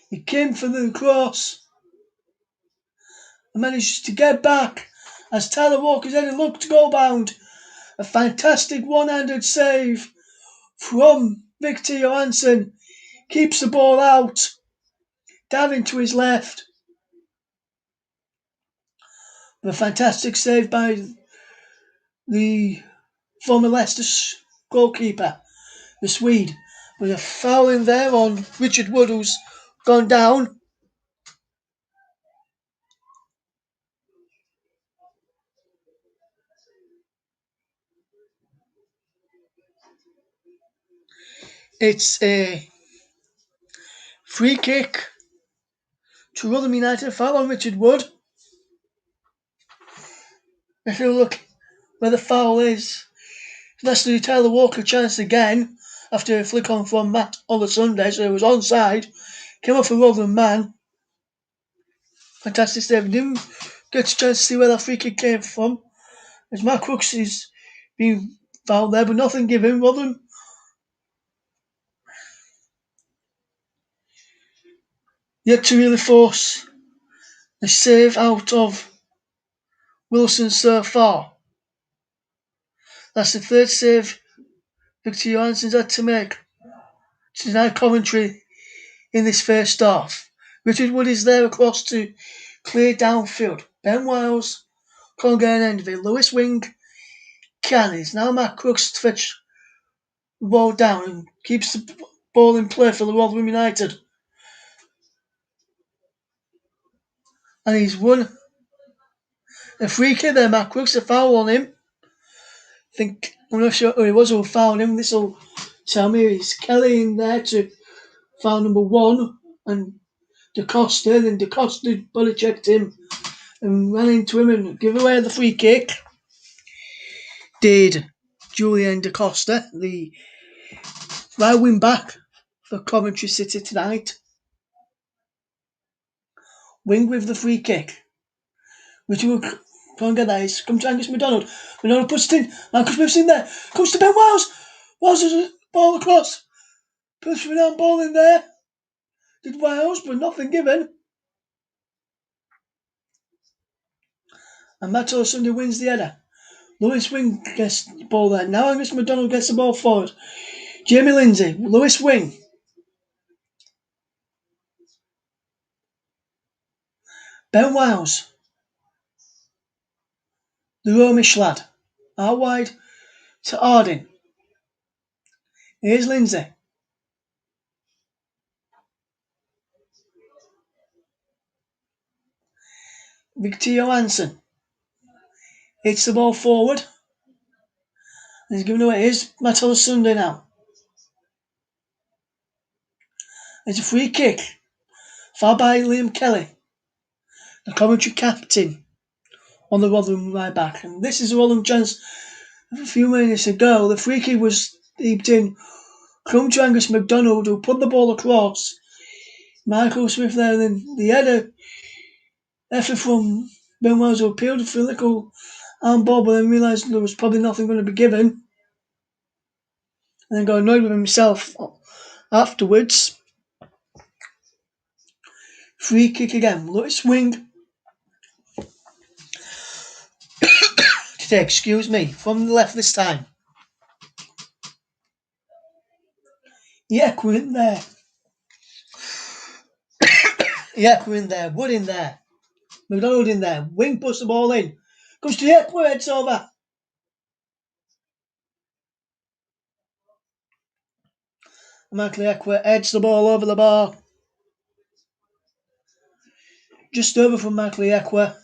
He came for the cross and managed to get back as Tyler Walker's header looked goal bound. A fantastic one-handed save from Victor Johansson. Keeps the ball out. Diving to his left. A fantastic save by the former Leicester goalkeeper, the Swede. With a foul in there on Richard Wood, who's gone down. It's a free kick to Rotherham United. Foul on Richard Wood. If you look where the foul is, Leicester Tyler Walker chance again after a flick on from Matt on the Sunday, so it was onside. Came off a Rotherham man. Fantastic save. Didn't get a chance to see where that free kick came from. As Matt Crooks is being fouled there, but nothing given. Rotherham yet to really force a save out of Wilson so far. That's the third save Victor Johansson's had to make to deny Coventry in this first half. Richard Wood is there across to clear downfield. Ben Wiles can't get an end of it. Lewis Wing can. It's now Matt Crooks to fetch the ball down and keeps the ball in play for the Rotherham United. And he's won a free kick there, Matt Crooks, a foul on him. I'm not sure who it was who fouled him. This will tell me it's Kelly in there to foul number one and DeCosta. Then DeCosta bully checked him and ran into him and gave away the free kick. Did Julian DeCosta, the right wing back for Coventry City tonight. Wing with the free kick. Richard will can't get that. It's come to Angus McDonald. McDonald puts it in. Marcus Smith's in there. Comes to Ben Wiles. Wiles has a ball across. Puts for an ball in there. Did Wiles, but nothing given. And Matt Sunday wins the header. Lewis Wing gets the ball there. Now Angus McDonald gets the ball forward. Jamie Lindsay. Lewis Wing. Ben Wiles. The Romish lad. Out wide to Arding. Here's Lindsay. Victor Johansson. Hits the ball forward. And he's giving away. Here's Matt Sunday now. It's a free kick. Fouled by Liam Kelly, the Coventry captain, on the Rotherham right back. And this is a Rotherham chance a few minutes ago. The free kick was heaped in. Come to Angus MacDonald, who put the ball across. Michael Smith there, and then the header effort from Ben Wells, who appealed for a little ball, but then realised there was probably nothing going to be given. And then got annoyed with himself afterwards. Free kick again. Lewis Wing. Today, excuse me, from the left this time. Yeah, we're in there. Yeah, we're in there. Wood in there. McDonald in there. Wing puts the ball in. Comes to the Ekwa, heads over. Michael Ekwa heads the ball over the bar. Just over from Michael Ekwa.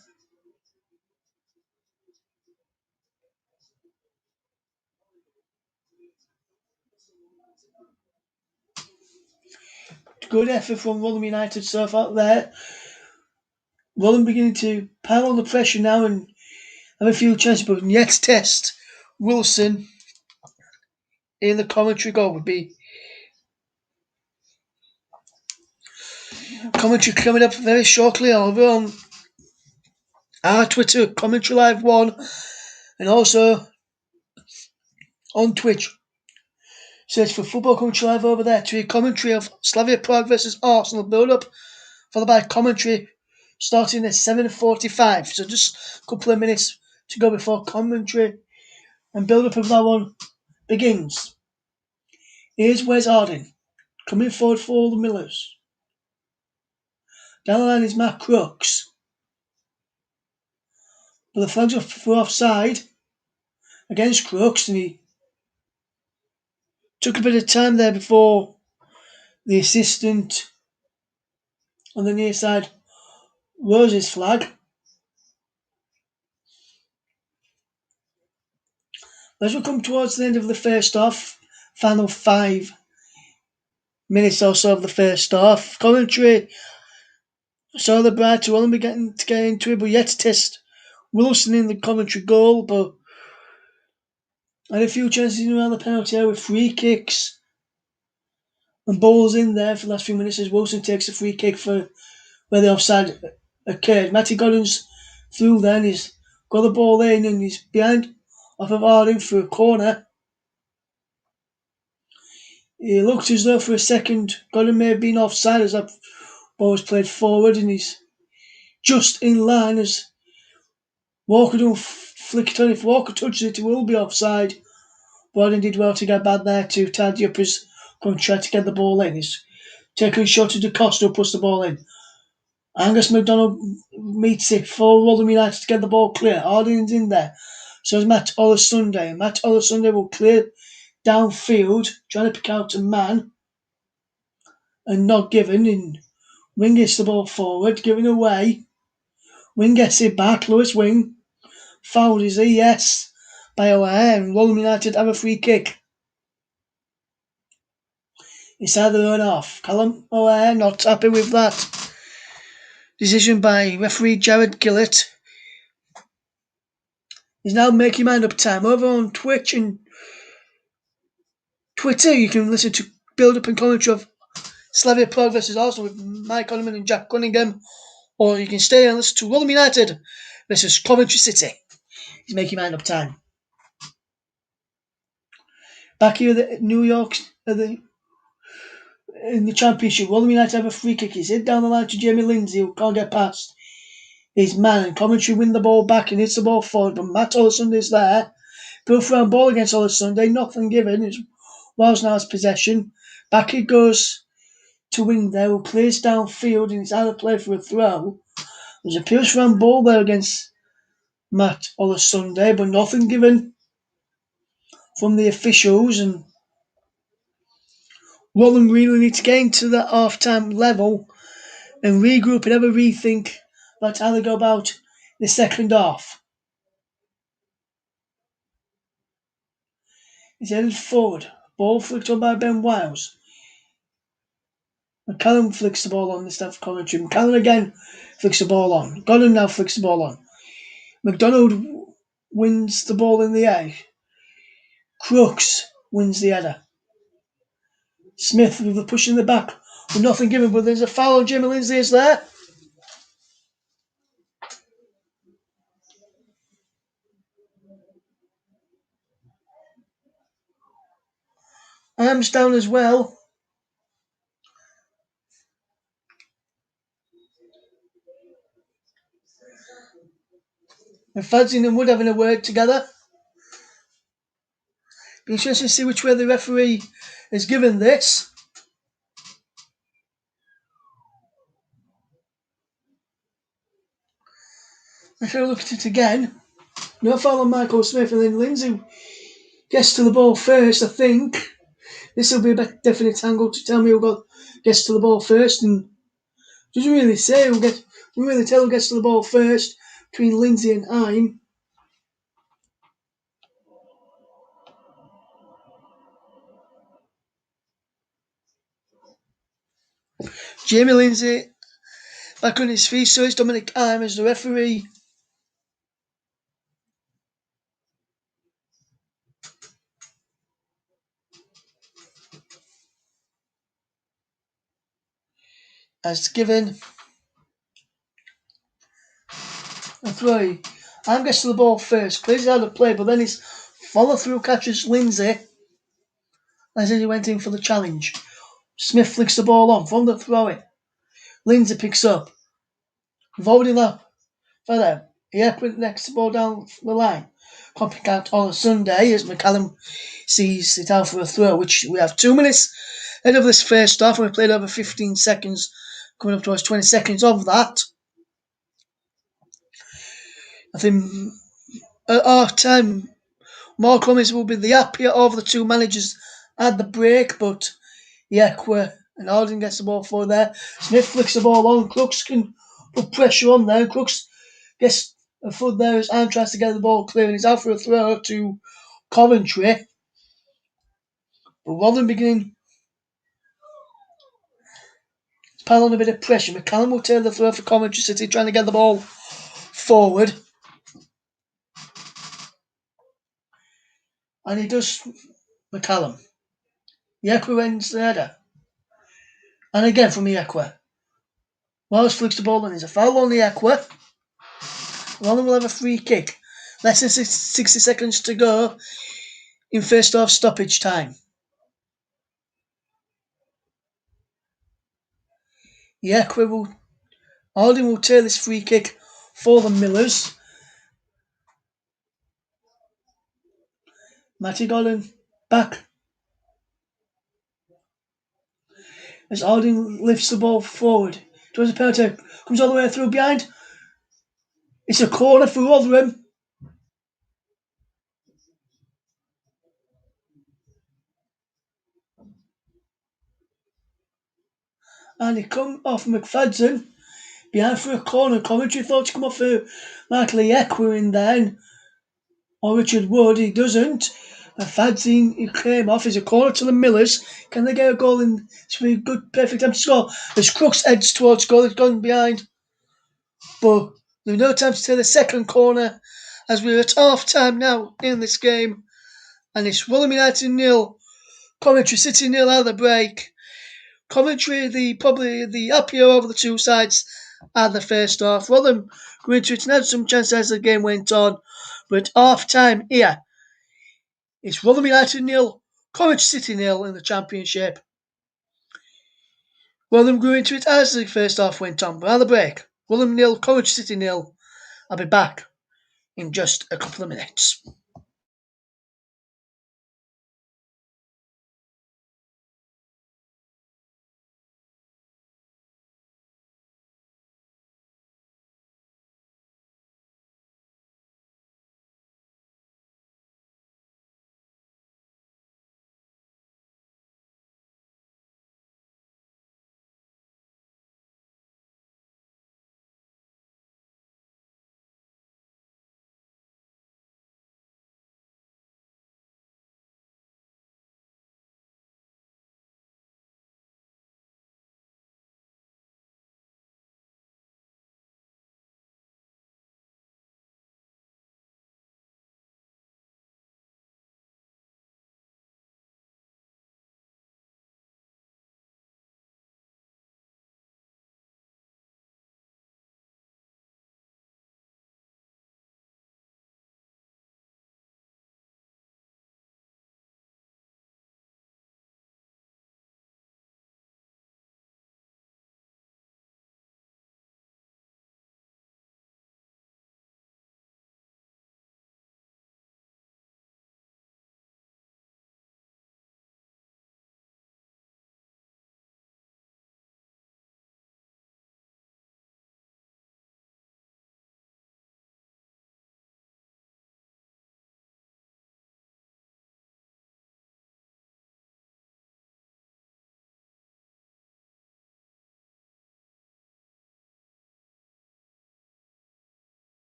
Good effort from Rotherham United so far there. Rotherham beginning to pile on the pressure now and have a few chances, but yet to test Wilson in the commentary goal would be commentary coming up very shortly over on our Twitter, Commentary Live 1, and also on Twitch. Search for Football Commentary Live over there to a commentary of Slavia Prague versus Arsenal build-up, followed by commentary starting at 7:45. So just a couple of minutes to go before commentary and build-up of that one begins. Here's Wes Harding coming forward for all the Millers. Down the line is Matt Crooks. But the flag's off for offside against Crooks, and he took a bit of time there before the assistant on the near side rose his flag. As we come towards the end of the first half, final 5 minutes or so of the first half, commentary saw the bright to only be getting to get into it, but yet to test Wilson in the commentary goal, but had a few chances around the penalty area with free kicks and balls in there for the last few minutes as Wilson takes a free kick for where the offside occurred. Matty Godden's through then, he's got the ball in and he's behind off of Harding for a corner. It looked as though for a second Godden may have been offside as that ball was played forward, and he's just in line as Walker don't flick it on. If Walker touches it, it will be offside. Gordon did well to get back there to tidy up his going to try to get the ball in. He's taking a shot to DeCosta, who puts the ball in. Angus MacDonald meets it for Rotherham United to get the ball clear. Harding's in there. So is Matt Olasunde. Matt Olasunde will clear downfield, trying to pick out a man and not given. And Wing gets the ball forward, giving away. Wing gets it back. Lewis Wing. Fouled, is he? Yes. By O'Hare. And Rotherham United have a free kick. It's either on off. Callum O'Hare not happy with that decision by referee Jared Gillett. He's now making mind up time. Over on Twitch and Twitter, you can listen to build-up and commentary of Slavia Prague versus Arsenal with Mike Honeyman and Jack Cunningham, or you can stay and listen to Rotherham United versus Coventry City. He's making mind up time. Back here at New York, in the Championship, Rotherham United have a free kick. He's hit down the line to Jamie Lindsay, who can't get past his man, and Coventry win the ball back and hits the ball forward, but Matt Olasunde's there. Built for a ball against Olasunde, nothing given. Wales now has possession. Back it goes to Wing there, who clears downfield and it's out of play for a throw. There's a pierce round ball there against Matt Olasunde, but nothing given from the officials, and Rotherham really need to get into that half-time level and regroup and have a rethink about how they go about the second half. He's headed forward. Ball flicked on by Ben Wiles. McCallum flicks the ball on this time for Coventry. McCallum again flicks the ball on. Godden now flicks the ball on. McDonald wins the ball in the air. Crooks wins the header. Smith with the push in the back with nothing given, but there's a foul on Jamie Lindsay is there. Arms down as well. And Fadzing and Wood having a word together. Be interesting to see which way the referee is given this. If I look at it again, no foul on Michael Smith, and then Lindsay gets to the ball first. I think this will be a definite angle to tell me who gets to the ball first, and doesn't really say doesn't really tell who gets to the ball first between Lindsay and Heim. Jamie Lindsay back on his feet, so is Dominic Heim as the referee. As given a throw. Heim gets to the ball first, clears out of play, but then his follow through catches Lindsay as he went in for the challenge. Smith flicks the ball on from the throw-in. Lindsay picks up. Voting up further. He put next ball down the line. Copycat on a Sunday as McCallum sees it out for a throw, which we have 2 minutes ahead of this first half, and we played over 15 seconds, coming up towards 20 seconds of that. I think at half time, Mark Cummins will be the happier of the two managers at the break, but Yekwa and Alden gets the ball forward there. Smith flicks the ball on. Crooks can put pressure on there. Crooks gets a foot there as Anne tries to get the ball clear, and he's out for a throw to Coventry. But Rotherham beginning to pile on a bit of pressure. McCallum will take the throw for Coventry City, trying to get the ball forward. And he does, McCallum. Yekwa ends the header. And again from Yekwa. Wells flicks the ball and there's a foul on the Yekwa. Rotherham will have a free kick. Less than 60 seconds to go in first half stoppage time. Alden will take this free kick for the Millers. Matty Golden back as Alden lifts the ball forward towards the penalty. Comes all the way through behind. It's a corner for Rotherham. And it come off McFadden behind for a corner. Coventry thought to come off for Michael Yekwa in then. Or Richard Wood, he doesn't. Fadzine, he came off. Is a corner to the Millers. Can they get a goal in? It's a good, perfect time to score. As Crooks heads towards goal, he's gone behind. But there's no time to take the second corner as we're at half time now in this game. And it's Rotherham United 0, Coventry City 0 out of the break. Coventry, probably the happier over the two sides at the first half. Rotherham going to it and had some chances as the game went on. But half time here, it's Rotherham United 0, Coventry City 0 in the Championship. Rotherham grew into it as the first half went on. But at the break, Rotherham 0, Coventry City 0. I'll be back in just a couple of minutes.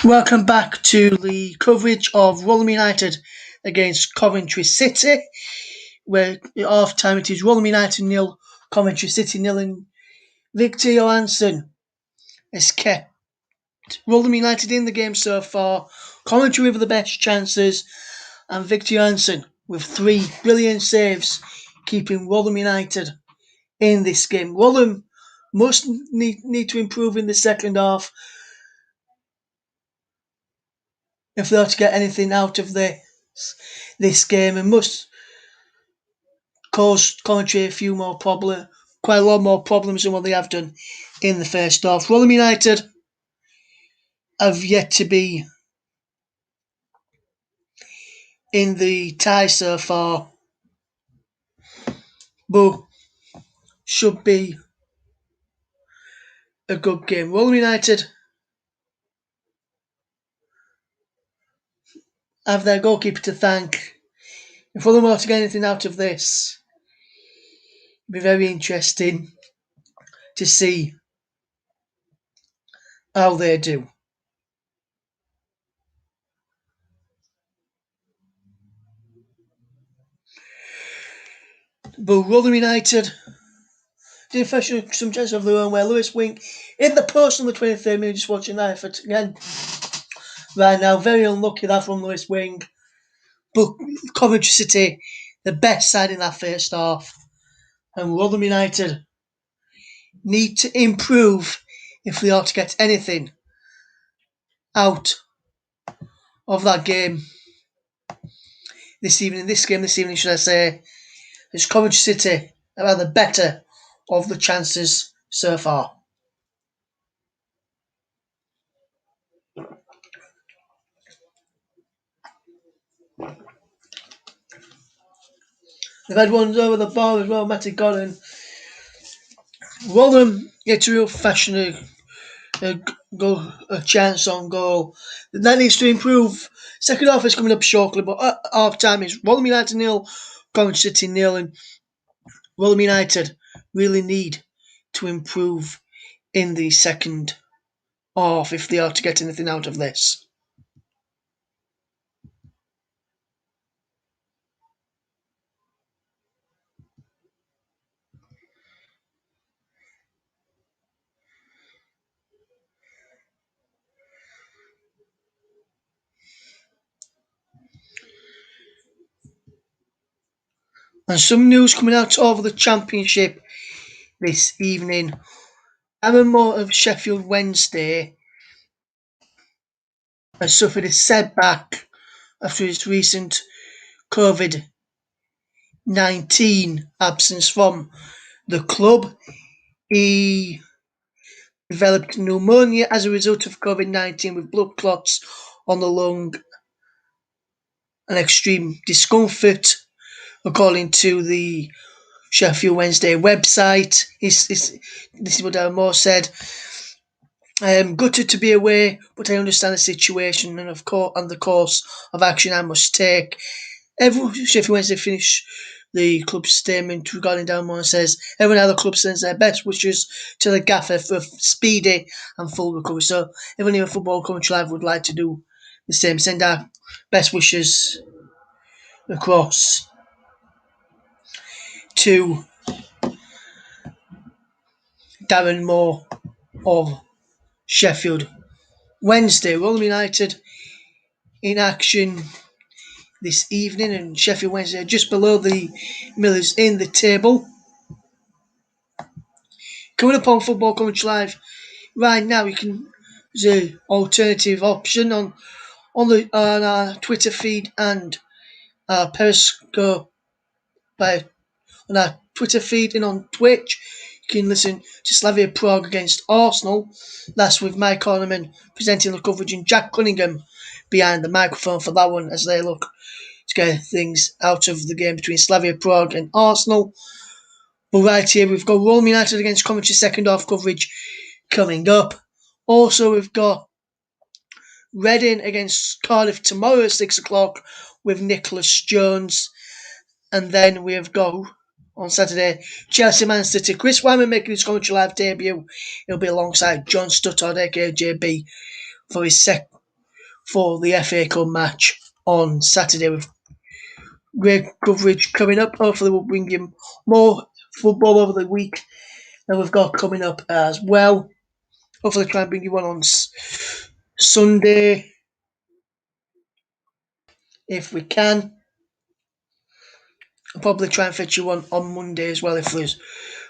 Welcome back to the coverage of Rotherham United against Coventry City, where at half time it is Rotherham United 0, Coventry City 0, and Victor Johansson has kept Rotherham United in the game so far. Coventry with the best chances, and Victor Johansson with 3 brilliant saves, keeping Rotherham United in this game. Rotherham must need to improve in the second half if they are to get anything out of this game, and must cause Coventry quite a lot more problems than what they have done in the first half. Rotherham United have yet to be in the tie so far, but should be a good game. Rotherham United have their goalkeeper to thank. If Rotherham are to get anything out of this, it'll be very interesting to see how they do. But Rotherham United did fetch some chances of their own, where Lewis Wink in the post on the 23rd minute, just watching that effort again. Right now, very unlucky that from Lewis Wing. But Coventry City, the best side in that first half. And Rotherham United need to improve if they are to get anything out of that game this evening. Should I say, as Coventry City have had the better of the chances so far. They've had ones over the bar as well, Matty Godden. Rotherham get to real fashion a chance on goal. That needs to improve. Second half is coming up shortly, but at half time is Rotherham United 0, Coventry City 0, and Rotherham United really need to improve in the second half if they are to get anything out of this. And some news coming out over the Championship this evening. Aaron Moore of Sheffield Wednesday has suffered a setback after his recent COVID-19 absence from the club. He developed pneumonia as a result of COVID-19 with blood clots on the lung and extreme discomfort, according to the Sheffield Wednesday website. This is what Aaron Moore said. I am gutted to be away, but I understand the situation and the course of action I must take. Sheffield Wednesday finished the club's statement regarding Darren Moore and says, everyone at the club sends their best wishes to the gaffer for a speedy and full recovery. So everyone here at Football Commentary Live would like to do the same. Send our best wishes across to Darren Moore of Sheffield Wednesday. Rotherham United in action this evening, and Sheffield Wednesday are just below the Millers in the table. Coming up on Football Commentary Live right now, you can there's an alternative option on our Twitter feed and our Periscope on our Twitter feed and on Twitch. You can listen to Slavia Prague against Arsenal. That's with Mike Orneman presenting the coverage and Jack Cunningham behind the microphone for that one as they look to get things out of the game between Slavia Prague and Arsenal. But right here, we've got Rotherham United against Coventry second half coverage coming up. Also, we've got Reading against Cardiff tomorrow at 6 o'clock with Nicholas Jones. And then we have got, on Saturday, Chelsea Man City. Chris Wyman making his Commentary Live debut. He'll be alongside John Stuttard, aka JB, for his for the FA Cup match on Saturday with great coverage coming up. Hopefully we'll bring you more football over the week that we've got coming up as well. Hopefully try and bring you one on Sunday if we can. I'll probably try and fetch you one on Monday as well if there's.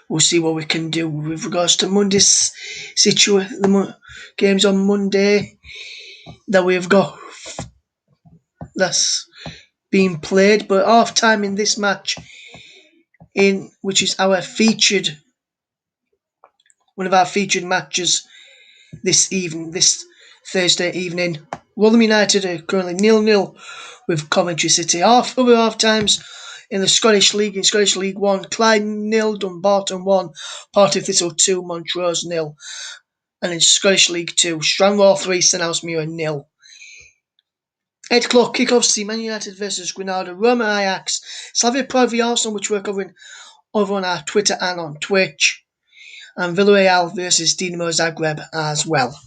We'll see what we can do with regards to Monday's situation. The games on Monday that we've got that's being played, but half time in this match, in which is our featured one of our featured matches this Thursday evening. Rotherham United are currently 0-0 with Coventry City. Other half times in the Scottish League, in Scottish League 1, Clyde 0, Dumbarton 1, Partick Thistle 2, Montrose 0. And in Scottish League 2, Stranraer 3, Stenhousemuir 0. 8 o'clock kickoff, see Man United versus Granada, Roma Ajax, Slavia Prague v Arsenal, which we're covering over on our Twitter and on Twitch, and Villarreal versus Dinamo Zagreb as well.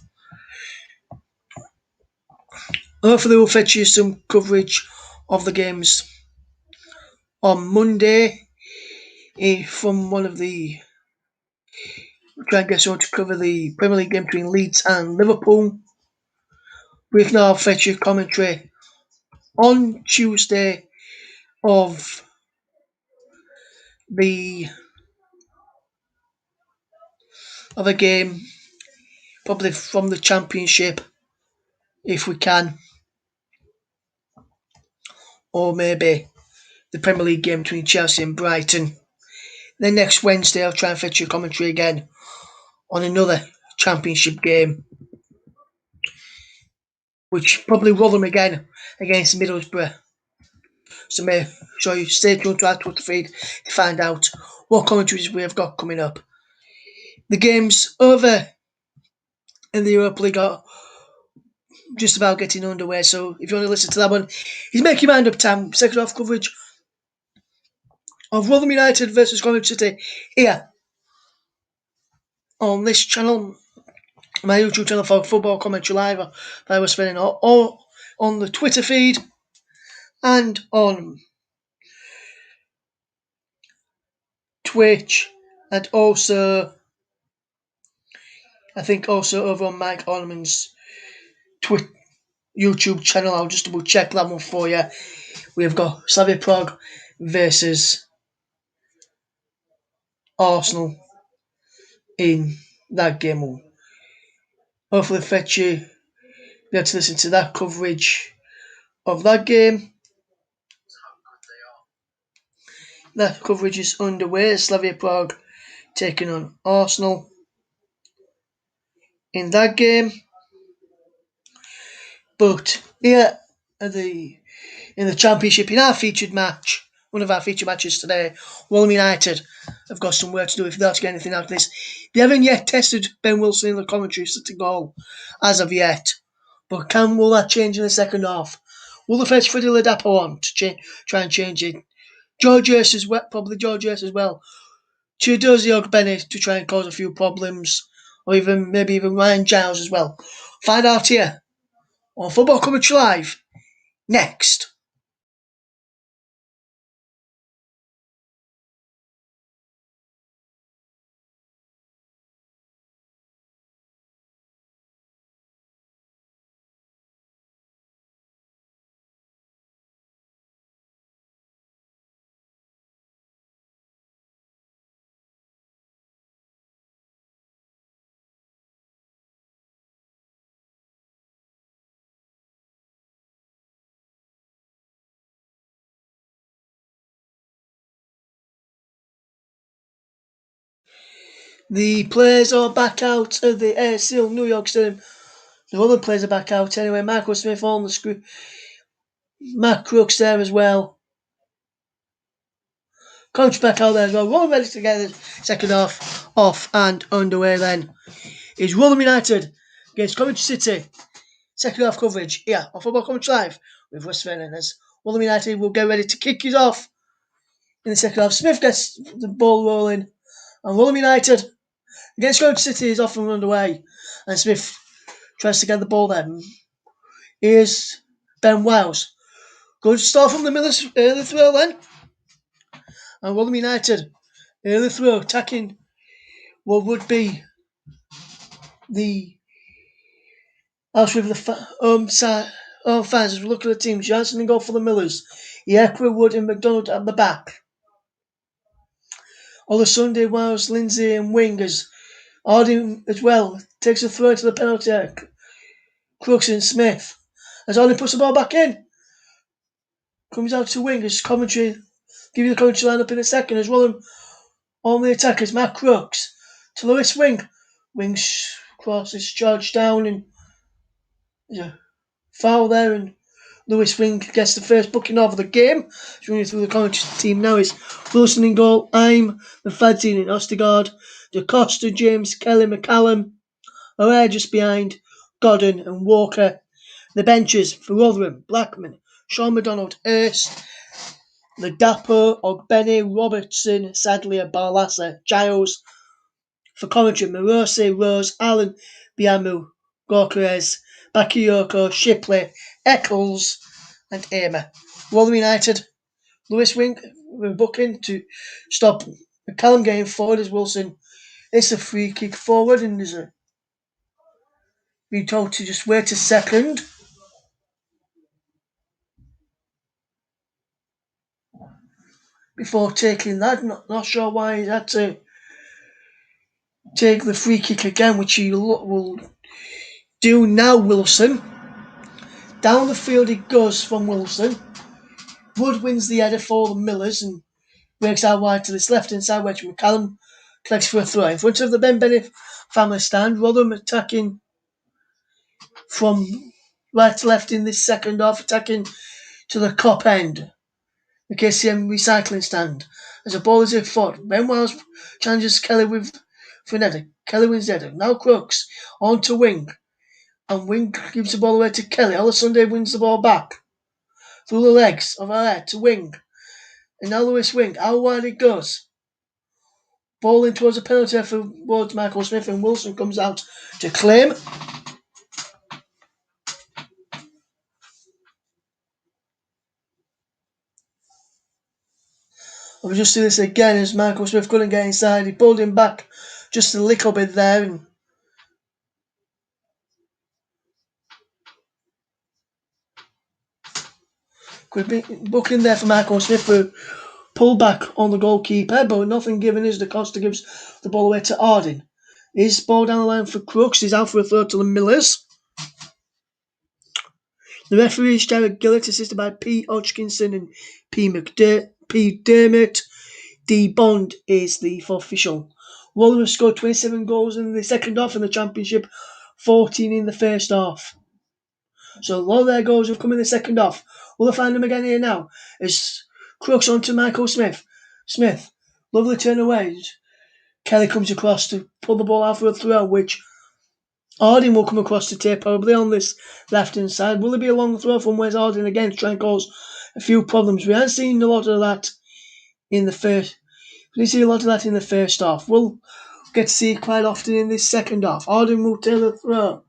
Hopefully we'll fetch you some coverage of the games on Monday from one of the... try and get someone to cover the Premier League game between Leeds and Liverpool. We can now fetch you commentary on Tuesday of a game, probably from the Championship, if we can, or maybe the Premier League game between Chelsea and Brighton. Then next Wednesday I'll try and fetch you commentary again on another Championship game, which probably Rotherham again against Middlesbrough. So make sure you stay tuned to our Twitter feed to find out what commentaries we have got coming up. The games over in the Europa League are just about getting underway, so if you want to listen to that one, he's Make Your Mind Up time. Second half coverage of Rotherham United versus Coventry City here on this channel, my YouTube channel for Football Commentary Live by Russ Vernon, or on the Twitter feed and on Twitch, and also I think also over on Mike Orleman's YouTube channel. I'll just double check that one for you. We've got Slavia Prague versus Arsenal in that game. We'll hopefully fetch you, be able to listen to that coverage of that game. That coverage is underway. Slavia Prague taking on Arsenal in that game. But here in the Championship, in our featured match, one of our featured matches today, Rotherham United have got some work to do if they're to get anything out of this. They haven't yet tested Ben Wilson in the commentary setting goal as of yet. But will that change in the second half? Will they fetch Freddie Ladapo on to try and change it? George Hurst as well, probably George Hurst as well. Chidozie Ogbene to try and cause a few problems. Or maybe even Ryan Giles as well. Find out here on Football Commentary Live next. The players are back out of the ASL New York Stadium. The other players are back out anyway. Michael Smith on the screen. Matt Crooks there as well. Coach back out there as well. We're all ready to get the second half off and underway then. Is Rotherham United against Coventry City. Second half coverage here on Football Commentary Live with Russ Vernon. As Rotherham United will get ready to kick it off in the second half. Smith gets the ball rolling. And Rotherham United against Coventry City is off and underway. And Smith tries to get the ball there. Here's Ben Wiles. Good start from the Millers early throw then. And Rotherham United early throw attacking what would be the house with the home fans as we look at the team. Johnson and goal for the Millers. Yekra, Wood and McDonald at the back. On the Sunday, Wiles, Lindsay and wingers. Harding as well takes a throw into the penalty area. Crooks and Smith. As Harding puts the ball back in. Comes out to wingers. Coventry. Give you the Coventry line up in a second as well. On the attackers, Matt Crooks to Lewis Wing. Wings crosses charged down and there's a foul there and Lewis Wing gets the first booking of the game. Running through the Coventry team now is Wilson in goal, I'm the Fadzine in Ostergaard, Da Costa, James, Kelly, McCallum, O'Hare just behind, Godden and Walker. The benches for Rotherham, Blackman, Sean McDonald, Hurst, Ladapo, Ogbene, Robertson, Sadlier, Barlassa, Giles. For Coventry, Morose, Rose, Allen, Biamu, Gorkarez, Bakayoko, Shipley, Eccles, and Amer. Rotherham United, Lewis Wing booking to stop McCallum getting forward as Wilson. It's a free kick forward and there's a being told to just wait a second. Before taking that, not sure why he had to take the free kick again, which he will do now. Wilson down the field it goes from Wilson. Wood wins the header for the Millers and works out wide to this left hand side, which McCallum collects for a throw in front of the Ben Bennett family stand. Rotherham attacking from right to left in this second half, attacking to the Cop end. The KCM recycling stand. As a ball is in front, Ben Wiles challenges Kelly for an header. Kelly wins the header. Now Crooks on to Wing. And Wing gives the ball away to Kelly. All Sunday wins the ball back. Through the legs of O'Hare to Wing. And now Lewis Wing. How wide it goes. Ball in towards a penalty for towards Michael Smith and Wilson comes out to claim. I'll just see this again as Michael Smith couldn't get inside. He pulled him back just a little bit there and could be booking there for Michael Smith who pulled back on the goalkeeper, but nothing given as Da Costa gives the ball away to Harding. His ball down the line for Crooks. He's out for a throw to the Millers. The referee is Jared Gillett, assisted by P. Hodgkinson and P. Dermott. D. Bond is the fourth official. Rotherham scored 27 goals in the second half in the Championship, 14 in the first half. So a lot of their goals have come in the second half. Will I find them again here now? As Crooks on to Michael Smith. Smith, lovely turn away. Kelly comes across to pull the ball out for a throw, which Harding will come across to take probably on this left-hand side. Will it be a long throw from Wes Harding again to try and cause a few problems? We haven't seen a lot of that in the first. We didn't see a lot of that in the first half. We'll get to see it quite often in this second half. Harding will take the throw.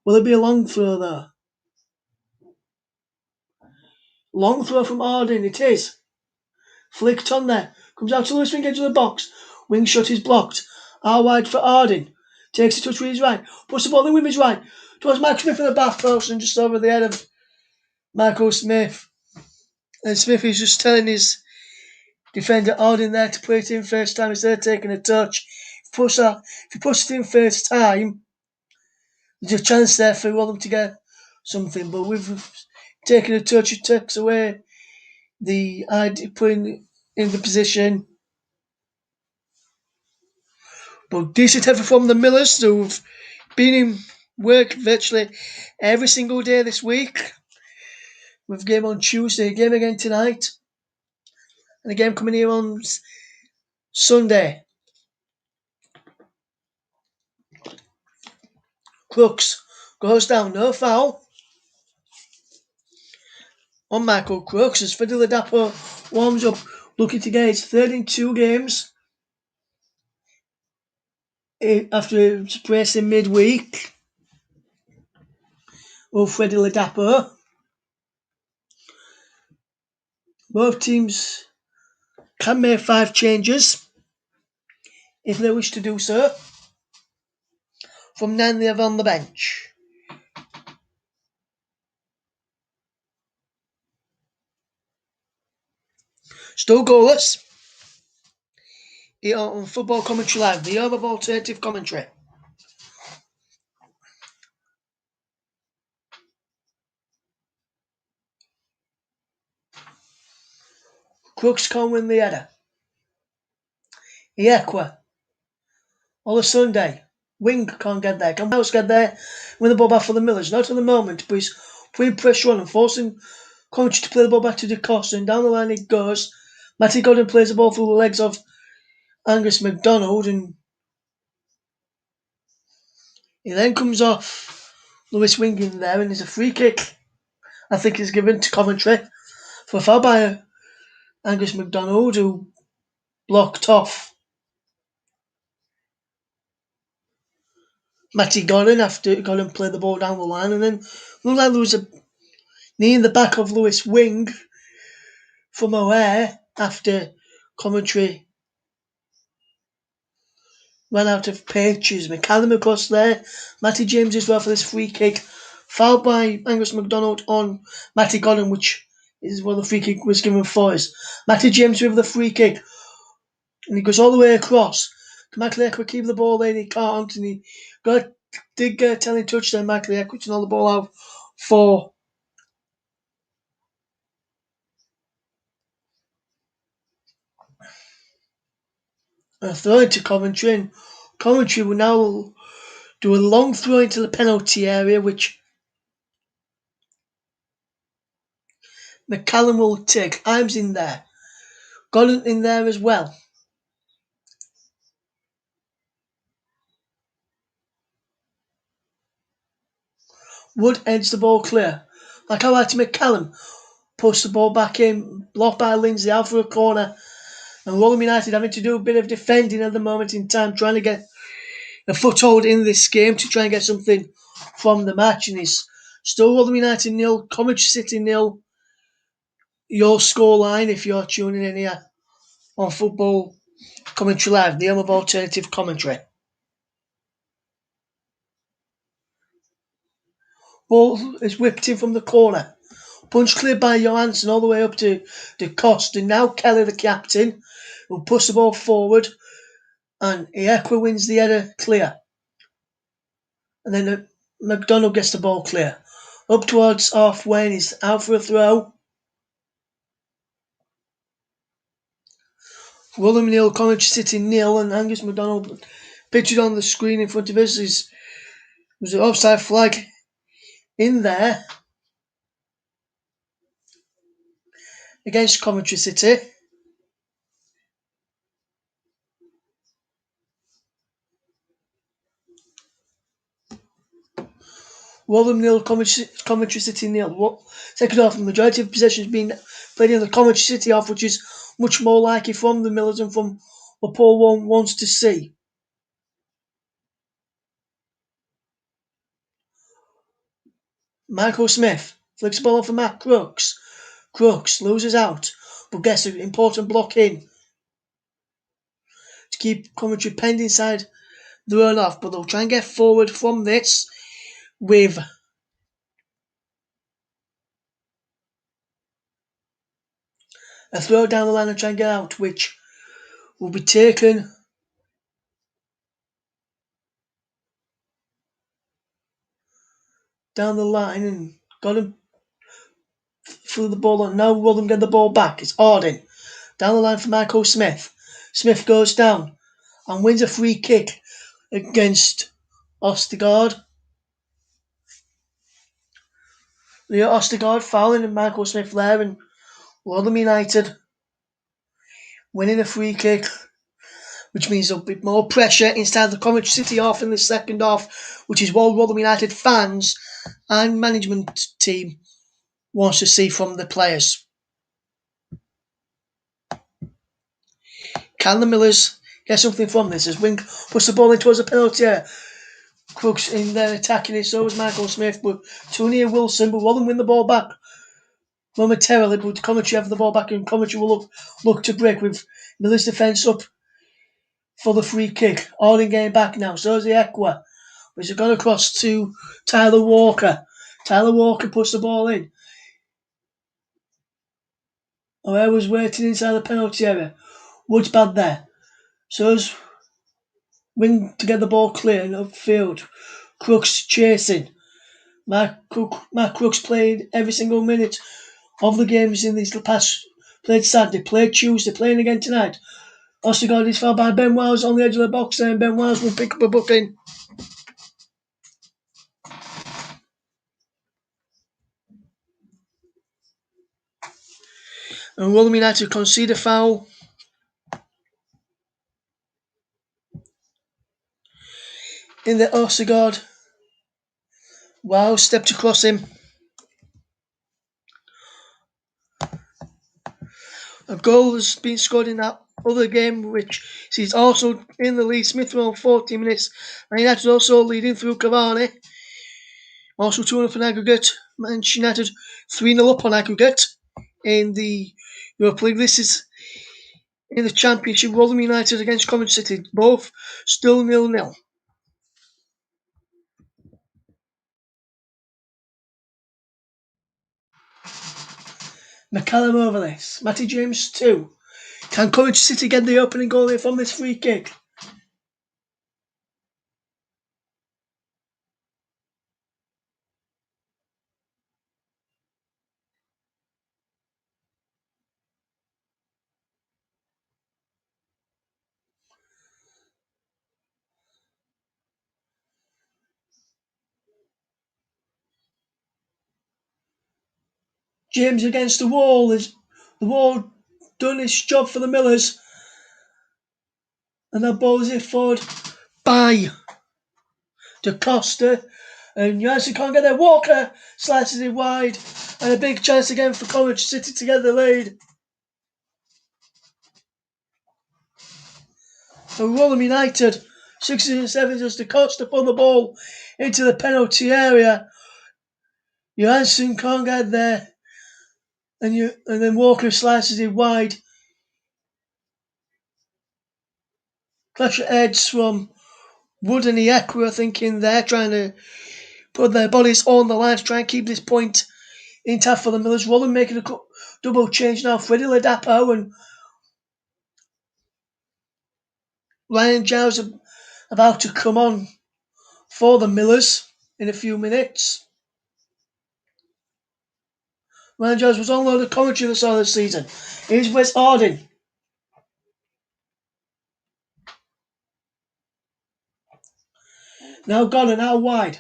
Will it be a long throw there? Long throw from Harding. It is. Flicked on there. Comes out to Lewis Wing edge of the box. Wing shot is blocked. Out wide for Harding. Takes a touch with his right. Puts the ball in with his right. Towards Michael Smith in the back post and just over the head of Michael Smith. And Smith is just telling his defender Harding there to play it in first time instead of taking a touch. If he puts it in first time, there's a chance there for Rotherham to get something. But with taking a touch, it takes away the idea putting in the position. But decent effort from the Millers, who've been in work virtually every single day this week. With a game on Tuesday, a game again tonight, and a game coming here on Sunday. Crooks goes down, no foul on Michael Crooks as Fidel Ladapo warms up, looking to get his third in 2 games after his brace in midweek. Wilfredi Ladapo. Both teams can make 5 changes if they wish to do so. From 9 they have on the bench. Still goalless. Here on Football Commentary Live, the home of alternative commentary. Crooks can't win the header. Iekwa. On a Sunday. Wing can't get there. Can House get there? Win the ball back for the Millers. Not at the moment, but he's putting pressure on and forcing Coventry to play the ball back to De Costa. And down the line it goes. Matty Godden plays the ball through the legs of Angus MacDonald. And he then comes off Lewis Wing in there. And there's a free kick. I think is given to Coventry for a foul by Angus MacDonald, who blocked off Matty Godden after Godden played the ball down the line, and then looked like there was a knee in the back of Lewis Wing from O'Hare after Coventry ran out of pages. McCallum across there, Matty James as well for this free kick, fouled by Angus MacDonald on Matty Godden, which is what the free kick was given for us. Matty James with the free kick, and he goes all the way across. Can McLeod keep the ball in? He can't, and he did get a telling touch there. McLeod which all the ball out for a throw into Coventry, and Coventry will now do a long throw into the penalty area, which McCallum will take. Imes in there. Godden in there as well. Wood heads the ball clear. Like I like to McCallum. Push the ball back in. Blocked by Lindsay out for a corner. And Rotherham United having to do a bit of defending at the moment in time, trying to get a foothold in this game to try and get something from the match. And it's still Rotherham United 0, Coventry City 0. Your scoreline if you're tuning in here on Football Commentary Live, the home of alternative commentary. Ball is whipped in from the corner. Punch cleared by Johansson all the way up to De Costa. Now Kelly, the captain, will push the ball forward. And Iekwa wins the header clear. And then MacDonald gets the ball clear. Up towards halfway and he's out for a throw. Rotherham 0, Coventry City 0, and Angus MacDonald pictured on the screen in front of us was an offside flag in there against Coventry City. Rotherham 0, Coventry City 0. Second half, the majority of possessions being played in the Coventry City half, which is much more likely from the Millers and from what Paul wants to see. Michael Smith flicks the ball off for Matt Crooks. Crooks loses out, but gets an important block in to keep Coventry penned inside the run off. But they'll try and get forward from this with a throw down the line and try and get out, which will be taken down the line and got him through the ball. And now Rotherham get the ball back. It's Harding down the line for Michael Smith. Smith goes down and wins a free kick against Ostergaard. Leo Ostergaard fouling and Michael Smith there, and Rotherham United winning a free kick, which means there'll be more pressure inside the Coventry City half in the second half, which is what Rotherham United fans and management team wants to see from the players. Can the Millers get something from this as Wing puts the ball in towards the penalty area? Crooks in there attacking it, so was Michael Smith, but Tony and Wilson, but Rotherham win the ball back momentarily, but Coventry have the ball back and Coventry will look to break with Miller's defence up for the free kick. Alden getting back now, so is the Equa, which has gone across to Tyler Walker. Tyler Walker puts the ball in. I was waiting inside the penalty area. Wood's bad there. So as Wing to get the ball clear and upfield. Crooks chasing. Mark Crooks played every single minute of the games in these past. Played Saturday, played Tuesday, playing again tonight. Ostigard is fouled by Ben Wiles on the edge of the box there, and Ben Wiles will pick up a booking. And Rotherham United concede a foul. In the Ostigard. Wiles stepped across him. A goal has been scored in that other game, which sees also in the lead. Smith on 14 minutes. Man United also leading through Cavani. Also 2-0 for aggregate. Manchester United 3-0 up on aggregate in the Europa League. This is in the Championship. Rotherham United against Coventry City. Both still 0-0. McCallum over this. Matty James 2. Can Coventry City get the opening goal here from this free kick? James against the wall. Is the wall done its job for the Millers? And that ball is forward by Da Costa. And Johansson can't get there. Walker slices it wide. And a big chance again for Coventry City to get the lead. And Rotherham United, 67 as Da Costa put the ball into the penalty area. Johansson can't get there. And then Walker slices it wide. Clash of heads from Wood and Iekwe, I think, in there, trying to put their bodies on the line to try and keep this point intact for the Millers. Rotherham making a double change now. Freddie Ladapo and Ryan Giles are about to come on for the Millers in a few minutes. Ryan Giles was on loan at Coventry at the start of the season. Here's Wes Harding. Now gone and out wide.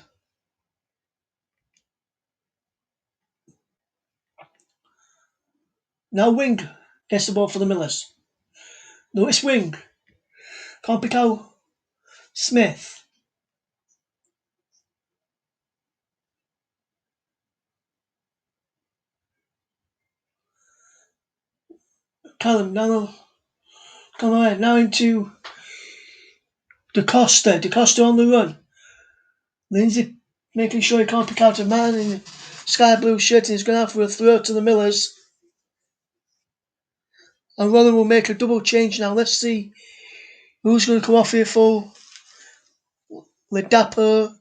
Now Wing gets the ball for the Millers. No, it's Wing. Can't pick out Smith. Callum now come on now into Da Costa. Da Costa on the run. Lindsay making sure he can't pick out a man in sky blue shirt and he's going out for a throw to the Millers. And Rotherham will make a double change now. Let's see who's going to come off here for Ladapo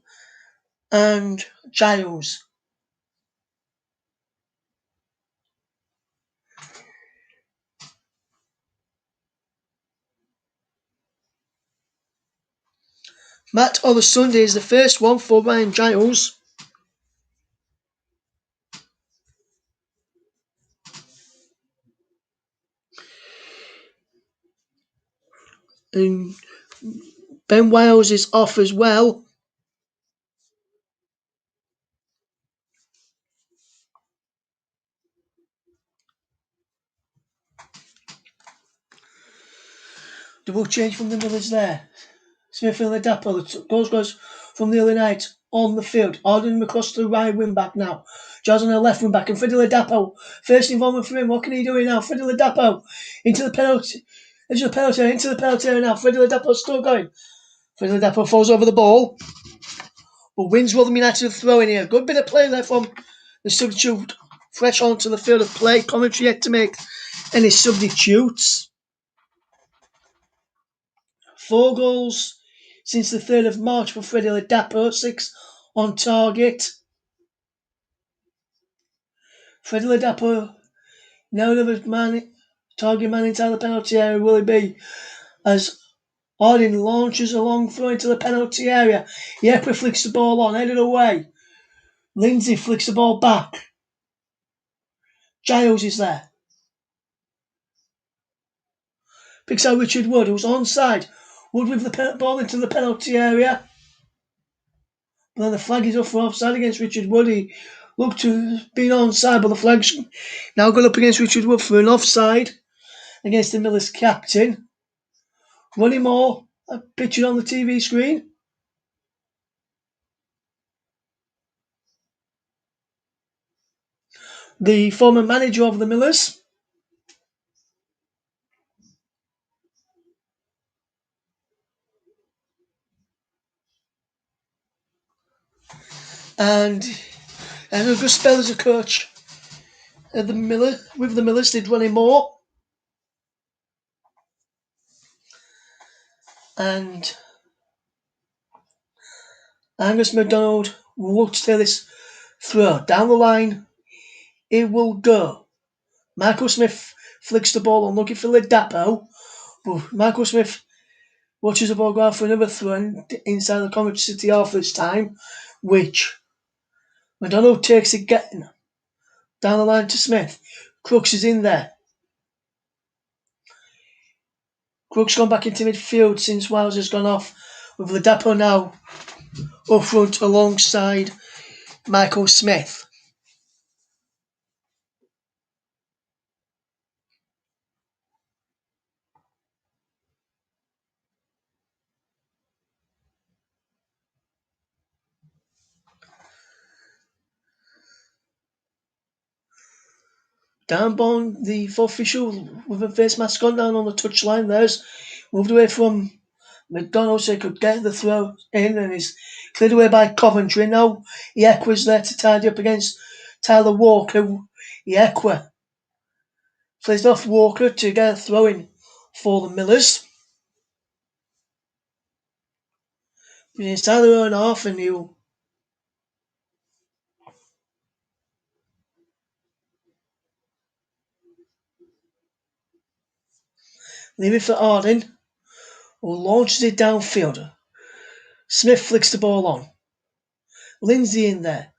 and Giles. Matt on the Sunday is the first one for Ryan Giles. And Ben Wiles is off as well. Double change from the Millers there. Smith and Ladapo. The goes from the early night on the field. Ordering across to the right wing back now. Giles on the left wing back. And Freddie Ladapo. First involvement for him. What can he do now? Freddie Ladapo into the penalty. Into the penalty area now. Freddie Ladapo still going. Freddie Ladapo falls over the ball. but wins Rotherham United a throw in here. Good bit of play there from the substitute. Fresh onto the field of play. Coventry yet to make any substitutes. 4 goals since the 3rd of March for Freddie Ladapo, 6 on target. Freddie Ladapo, now another target man inside the penalty area, will he be? As Arding launches a long throw into the penalty area. Yekpa flicks the ball on, headed away. Lindsay flicks the ball back. Giles is there. Picks out Richard Wood, who's onside. Wood with the ball into the penalty area. But then the flag is up for offside against Richard Wood. He looked to have been onside, but the flag's now gone up against Richard Wood for an offside against the Millers captain. Ronnie Moore, pictured on the TV screen. The former manager of the Millers. And a good spell as a coach at the Millers did Ronnie Moore. And Angus MacDonald will look to take this throw. Down the line, it will go. Michael Smith flicks the ball on, looking for Ladapo. But Michael Smith watches the ball go out for another throw inside the Coventry City half this time, which MacDonald takes again. Down the line to Smith. Crooks is in there. Crooks gone back into midfield since Wiles has gone off, with Ladapo now up front alongside Michael Smith. Downborn, the official with a face mask on down on the touchline, there's moved away from McDonald so he could get the throw in, and he's cleared away by Coventry. Now Yekwa's there to tidy up against Tyler Walker. Yekwa plays off Walker to get a throw in for the Millers. It's Tyler own half, and he'll leave it for Arding, who launches it downfield. Smith flicks the ball on. Lindsay in there.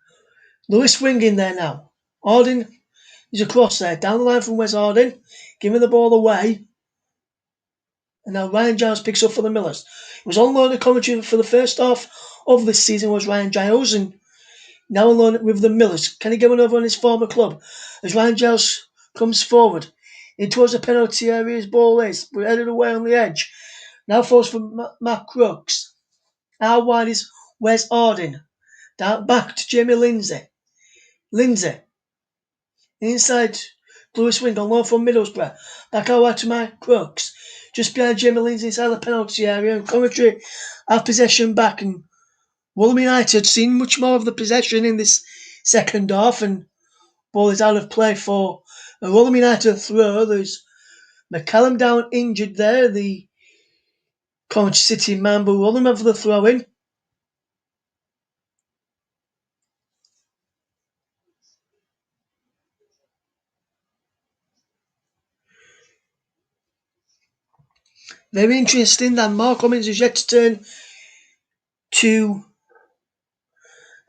Lewis Wing in there now. Arding is across there. Down the line from Wes Arding. Giving the ball away. And now Ryan Giles picks up for the Millers. It was on loan at Coventry for the first half of this season was Ryan Giles, and now on loan with the Millers. Can he get one over on his former club? As Ryan Giles comes forward. In towards the penalty area his ball is. But headed away on the edge. Now falls for Matt Crooks. Out wide is Wes Arding. Down back to Jamie Lindsay. Lindsay. Inside Lewis Wing on loan from Middlesbrough. Back out wide to Mike Crooks. Just behind Jamie Lindsay inside the penalty area. And Coventry have possession back. And Rotherham United seen much more of the possession in this second half. And ball is out of play for a Rotherham United throw. There's McCallum down injured there. The Coventry City man. But Rotherham have the throw in. Very interesting that Mark Cummins is yet to turn to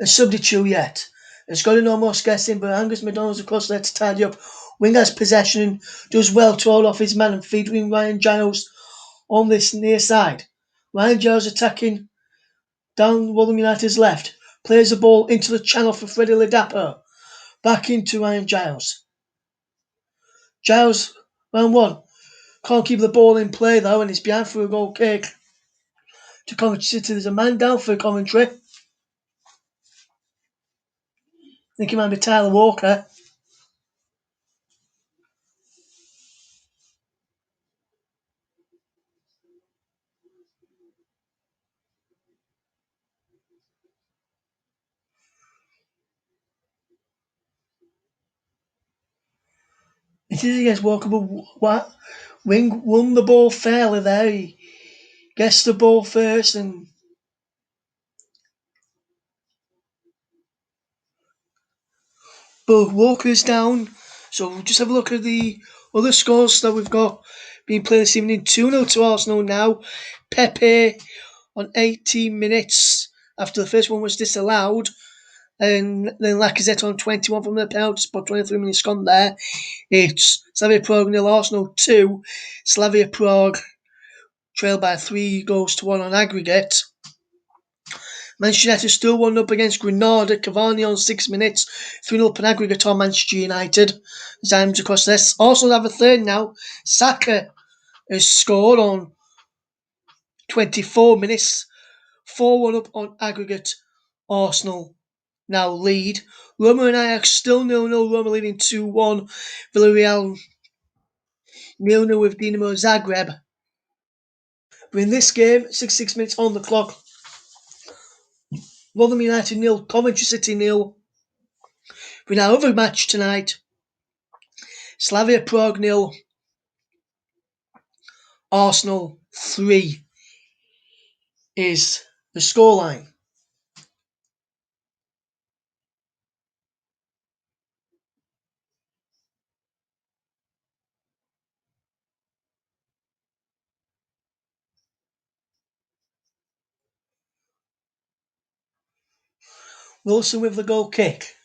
a substitute yet. It's got an almost guessing, but Angus MacDonald's across there to tidy up. Wing has possession and does well to hold off his man and feeding Ryan Giles on this near side. Ryan Giles attacking down Rotherham United's left. Plays the ball into the channel for Freddie Ladapo. Back into Ryan Giles. Giles, round one. Can't keep the ball in play though, and it's behind for a goal kick to Coventry City. There's a man down for Coventry. I think it might be Tyler Walker. It is against Walker, but Wing won the ball fairly there. He gets the ball first, but Walker's down. So we'll just have a look at the other scores that we've got being played this evening. 2-0 to Arsenal now. Pepe on 18 minutes after the first one was disallowed. And then Lacazette on 21 from the penalty spot, 23 minutes gone there. It's Slavia Prague 0, Arsenal 2. Slavia Prague trailed by 3-1 on aggregate. Manchester United still 1 up against Granada. Cavani on 6 minutes. 3-0 up on aggregate on Manchester United. Times across this. Arsenal have a third now. Saka has scored on 24 minutes. 4-1 up on aggregate. Arsenal now lead. Roma and Ajax still 0-0. Roma leading 2-1. Villarreal 0-0 with Dinamo Zagreb. But in this game, 66 minutes on the clock. Rotherham United 0, Coventry City 0. In our other match tonight, Slavia Prague 0, Arsenal 3 is the scoreline. Wilson with the goal kick.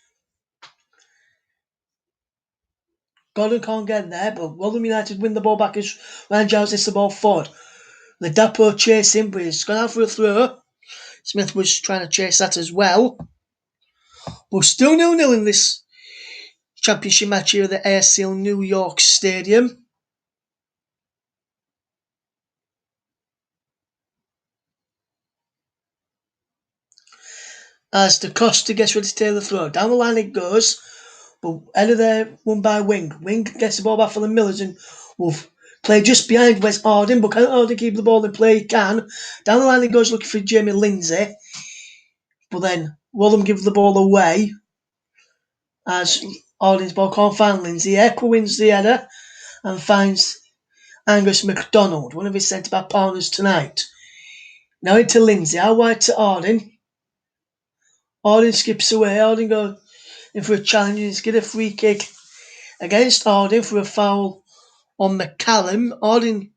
Gordon can't get there, but Rotherham United win the ball back as Ryan Giles hits the ball forward. Ladapo chasing, but he's gone out for a throw. Smith was trying to chase that as well. But still 0-0 in this championship match here at the ASL New York Stadium. As the Costa gets ready to take the throw. Down the line it goes, but header there won by Wing. Wing gets the ball back for the Millers and will play just behind Wes Arden, but can Arden keep the ball in play? He can. Down the line it goes looking for Jamie Lindsay, but then Rotherham give the ball away as Arden's ball can't find Lindsay. Echo wins the header and finds Angus MacDonald, one of his centre-back partners tonight. Now into Lindsay, out wide to Arden. Arden skips away. Arden goes in for a challenge. He's get a free kick against Arden for a foul on McCallum. Arden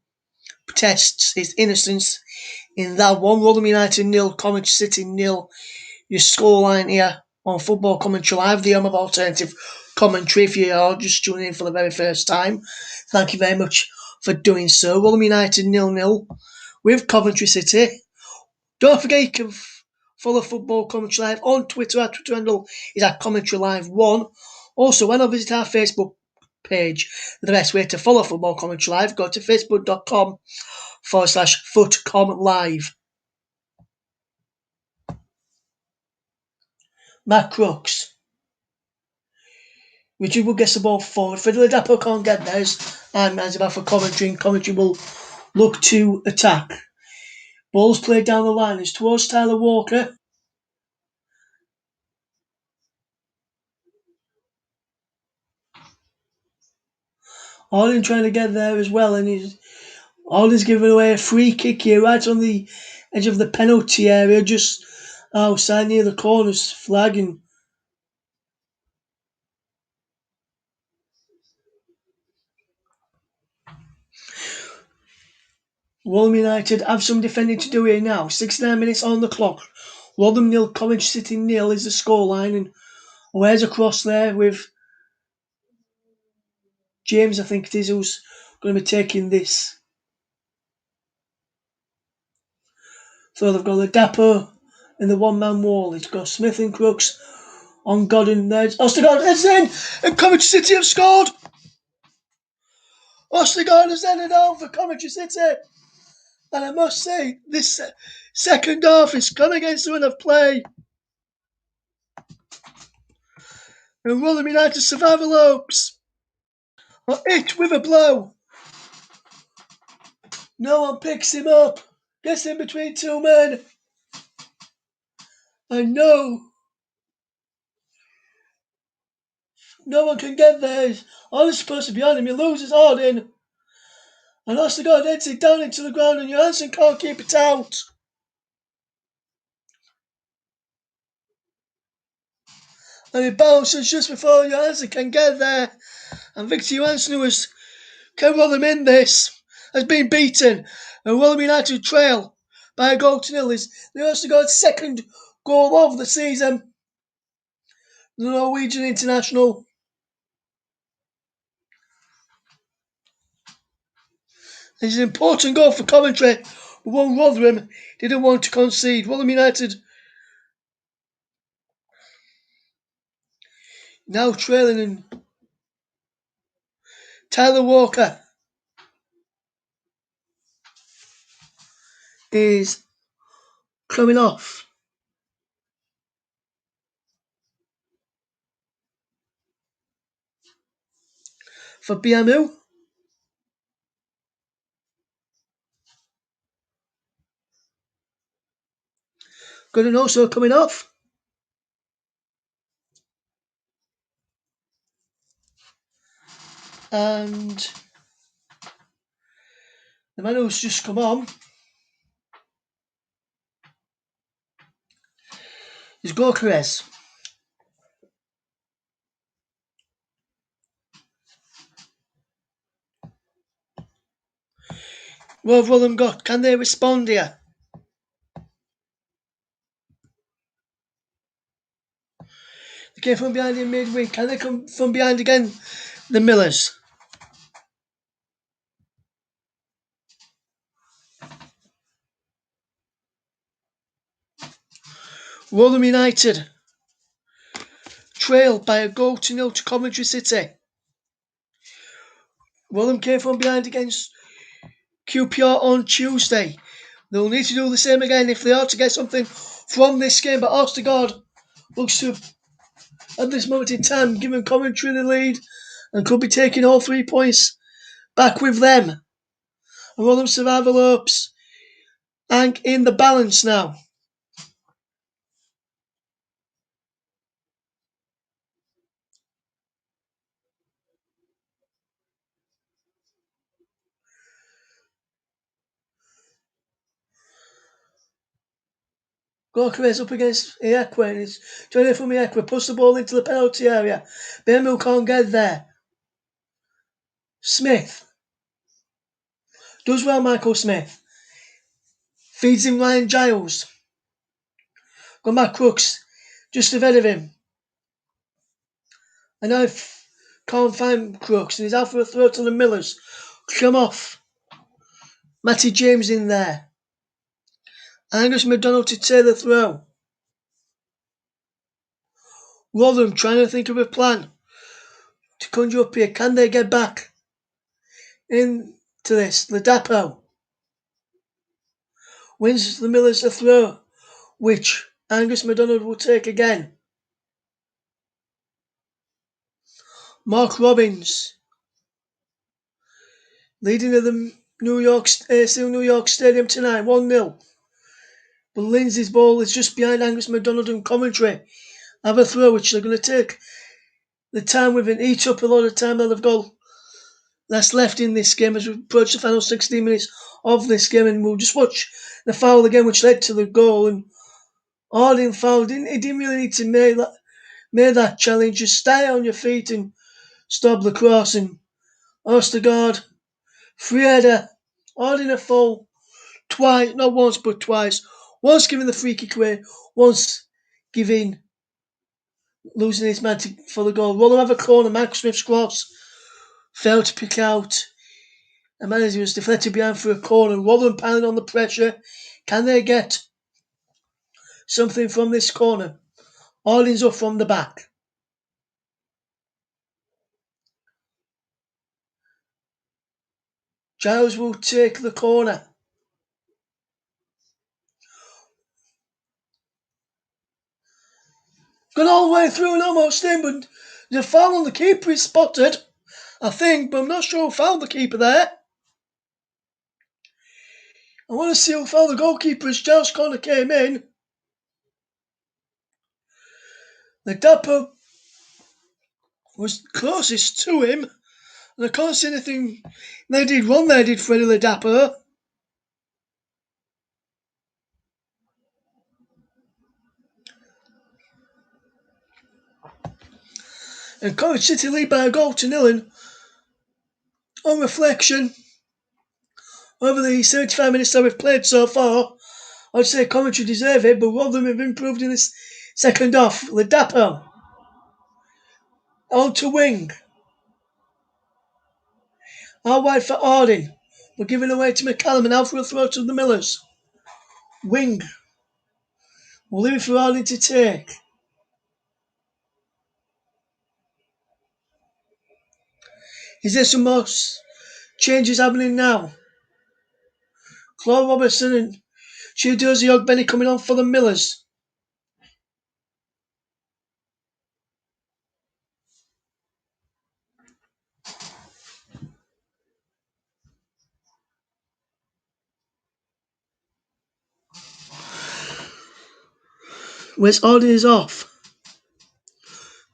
protests his innocence in that one. Rotherham United 0, Coventry City 0. Your scoreline here on Football Commentary Live, the home of alternative commentary. If you are just tuning in for the very first time, thank you very much for doing so. Rotherham United 0-0 with Coventry City. Don't forget you can follow Football Commentary Live on Twitter. Our Twitter handle is at Commentary Live 1. Also, when I visit our Facebook page, the best way to follow Football Commentary Live, go to facebook.com/footcomlive. Matt Crooks. Richard will get the ball forward. Fiddler Dapo can't get theirs. And as about for commentary, and commentary will look to attack. Ball's played down the line. It's towards Tyler Walker. Arden trying to get there as well, and Arden's giving away a free kick here, right on the edge of the penalty area, just outside near the corners flag. And Rotherham United have some defending to do here now. 69 minutes on the clock. Rotherham 0, Coventry City 0 is the scoreline, and where's across there with James, I think it is, who's going to be taking this. So they've got the Dapper in the one-man wall. It's got Smith and Crooks on Godden. There's Ostergaard is in, and Coventry City have scored. Ostergaard has ended on for Coventry City. And I must say, this second half is come against the run of play. And Rotherham United survival hopes are hit with a blow. No one picks him up. Gets in between two men. And no no one can get there. All is supposed to be behind him. He loses Harding. And honest to God, heads it down into the ground and Johansson can't keep it out. And it bounces just before Johansson can get there. And Victor Johansson, who has kept Rotherham in this, has been beaten. And Rotherham United trail by a goal to nil. Is the honest to God's second goal of the season. The Norwegian international. It's an important goal for Coventry, but one Rotherham didn't want to concede. Rotherham United now trailing, and Tyler Walker is coming off. For BMU. Good, and also coming off. And the man who's just come on is Gorkarez. What have Rotherham got? Can they respond here? They came from behind in mid-wing. Can they come from behind again? The Millers. Rotherham United trailed by a goal to nil to Coventry City. Rotherham came from behind against QPR on Tuesday. They'll need to do the same again if they are to get something from this game. But honest to God, looks to have, at this moment in time, given Coventry the lead and could be taking all 3 points back with them. And Rotherham survival hopes hang in the balance now. Gorkarez up against Iakwe, and he's trying from Iakwe, puts the ball into the penalty area. Bemu can't get there. Smith does well, Michael Smith. Feeds him Ryan Giles. Got Matt Crooks just ahead of him. And now can't find Crooks, and he's out for a throw to the Millers. Come off. Matty James in there. Angus McDonald to take the throw. Rotherham trying to think of a plan to conjure up here. Can they get back into this? Ladapo wins the Millers a throw, which Angus McDonald will take again. Mark Robbins leading to the New York Stadium tonight, 1-0. But Lindsay's ball is just behind Angus McDonald and Coventry. Have a throw, which they're going to take the time with and eat up a lot of time that they've got that's left in this game as we approach the final 16 minutes of this game. And we'll just watch the foul again, which led to the goal. And Harding fouled. He didn't really need to make that challenge. Just stay on your feet and stop the cross. And Ostergaard, free header, Harding a foul twice, not once but twice. Once giving the free kick away, once losing his man for the goal. Rotherham have a corner. Mike Smith's cross failed to pick out. And manager was deflected behind for a corner. Rotherham piling on the pressure. Can they get something from this corner? Harding's up from the back. Giles will take the corner. Gone all the way through and almost in, but the foul on the keeper is spotted, I think, but I'm not sure who fouled the keeper there. I want to see who fouled the goalkeeper as Giles' corner came in. The Dapper was closest to him, and of course anything they did wrong there did Freddie the Dapper. And Coventry City lead by a goal to nil, and on reflection, over the 75 minutes that we've played so far, I'd say Coventry deserve it, but Rotherham have improved in this second half. The Dapper on to wing. Out wide for Harding. We're giving away to McCallum and out for a throw to the Millers. Wing. We'll leave it for Harding to take. Is there some more changes happening now? Claude Robertson and Chidozie Ogbenny coming on for the Millers. Wes Harding is off.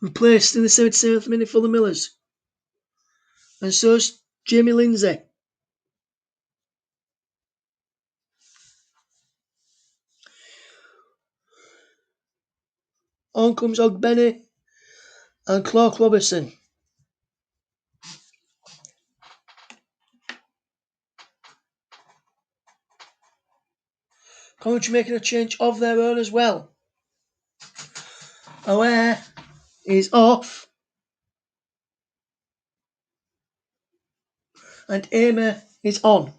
Replaced in the 77th minute for the Millers. And so's Jamie Lindsay. On comes Ogbenny and Clark Robertson. Coventry making a change of their own as well. Aware is off. And Aimer is on.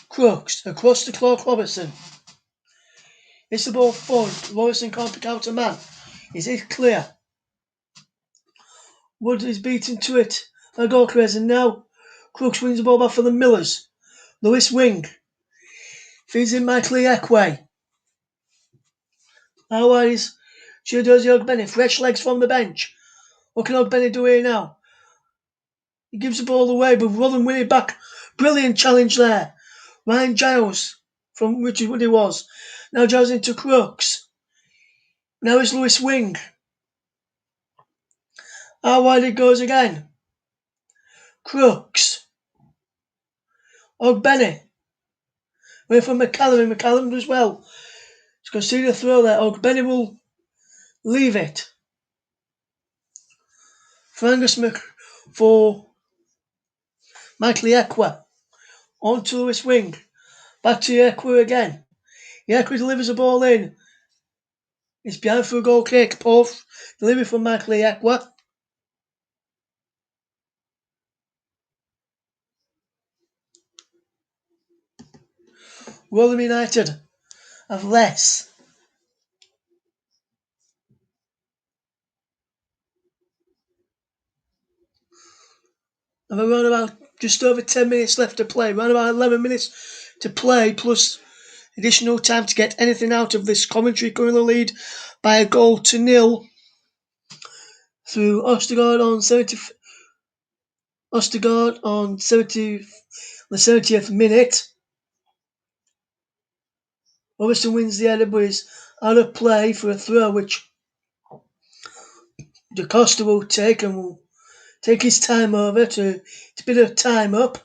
Crooks across to Clark Robertson. It's the ball forward. Robertson can't pick out a man. Is it clear? Wood is beaten to it. A goal creates, and now Crooks wins the ball back for the Millers. Lewis Wing feeds in Michael Ekwe. How wide is Chidozie Ogbenny? Fresh legs from the bench. What can Ogbenny do here now? He gives the ball away, but Rotherham win it back. Brilliant challenge there. Ryan Giles from Richard Wood he was. Now Giles into Crooks. Now it's Lewis Wing. How wide it goes again. Crooks. Ogbenny. Away from McCallum, and McCallum does well. He's conceded a throw there. Ogbenny will leave it. For Michael Ekwe. On to Lewis Wing. Back to Ekwe again. Ekwe delivers the ball in. It's behind for a goal kick. Puff. Delivery from Michael Ekwe. Rotherham United have less. Have around about just over 10 minutes left to play. Around about 11 minutes to play plus additional time to get anything out of this. Coventry currently lead by a goal to nil through Ostergaard on the 70th minute. Robertson wins the header, but is out of play for a throw which Da Costa will take and will take his time over to bid a time up.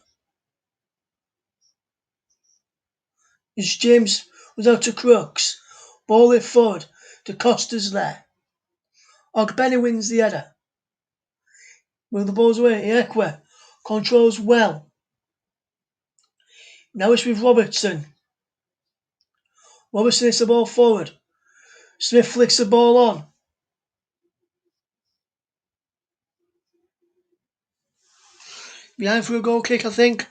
As James was out to Crooks. Ball it forward. Da Costa's there. Ogbenny wins the header. Move the balls away. Ekwe controls well. Now it's with Robertson. Robertson hits the ball forward. Smith flicks the ball on. Behind for a goal kick, I think.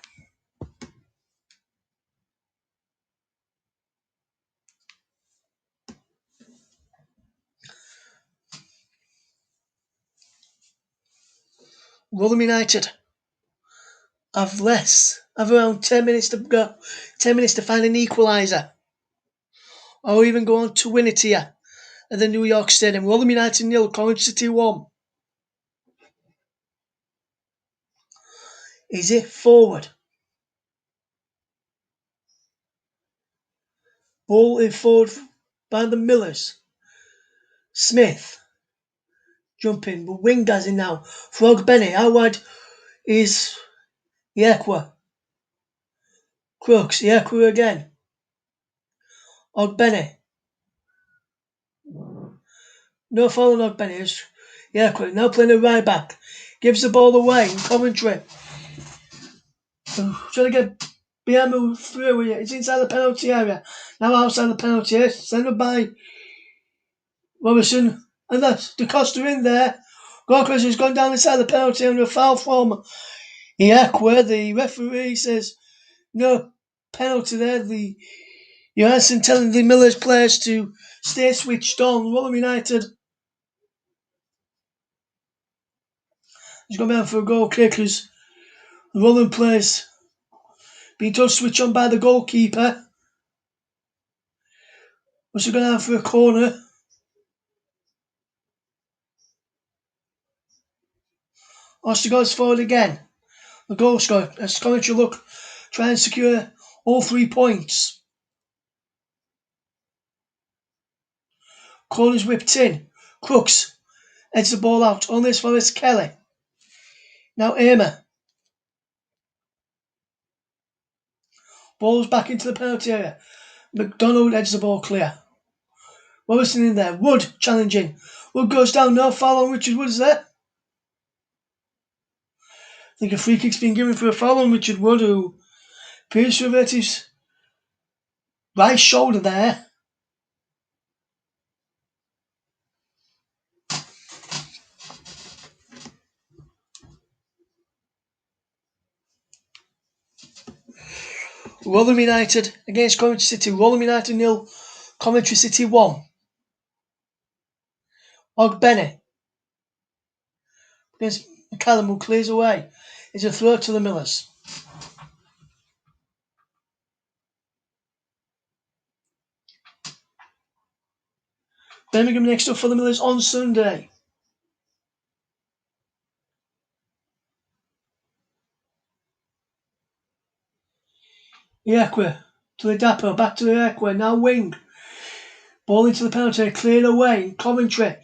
Rotherham United have around 10 minutes to go. 10 minutes to find an equaliser. Or even go on to win it here at the New York Stadium. Rotherham United 0, Coventry City 1. Is it forward? Ball in forward by the Millers. Smith jumping. The wing guys in now. Frog Benny. How wide is Iekwa? Crooks. Iekwa again. Ogbenny. No foul on Ogbenny. It's Iekwa now playing a right back. Gives the ball away in Coventry. Trying to get Biamu through here. It's inside the penalty area. Now outside the penalty area. Sent up by Robertson. And that's DeCosta in there. Gorkers has gone down inside the penalty under a foul from Iekwa. The referee says no penalty there. The Johansson telling the Millers players to stay switched on. Rotherham United has gone down for a goal kick as the Rotherham players being told to switch on by the goalkeeper. Was going down for a corner. Ostergaard's forward again. The goal scorer as Coventry look try and secure all 3 points. Corner's whipped in. Crooks heads the ball out. On this for it's Kelly. Now Amer. Ball's back into the penalty area. McDonald heads the ball clear. Robertson in there. Wood challenging. Wood goes down. No foul on Richard Wood, is there? I think a free kick's been given for a foul on Richard Wood, who appears to have hurt his right shoulder there. Rotherham United against Coventry City. Rotherham United 0, Coventry City 1. Ogbenny against McCallum, who clears away. It's a throw to the Millers. Birmingham next up for the Millers on Sunday. Iekwa to the Dapper, back to the Iekwa, now wing. Ball into the penalty, cleared away. Coventry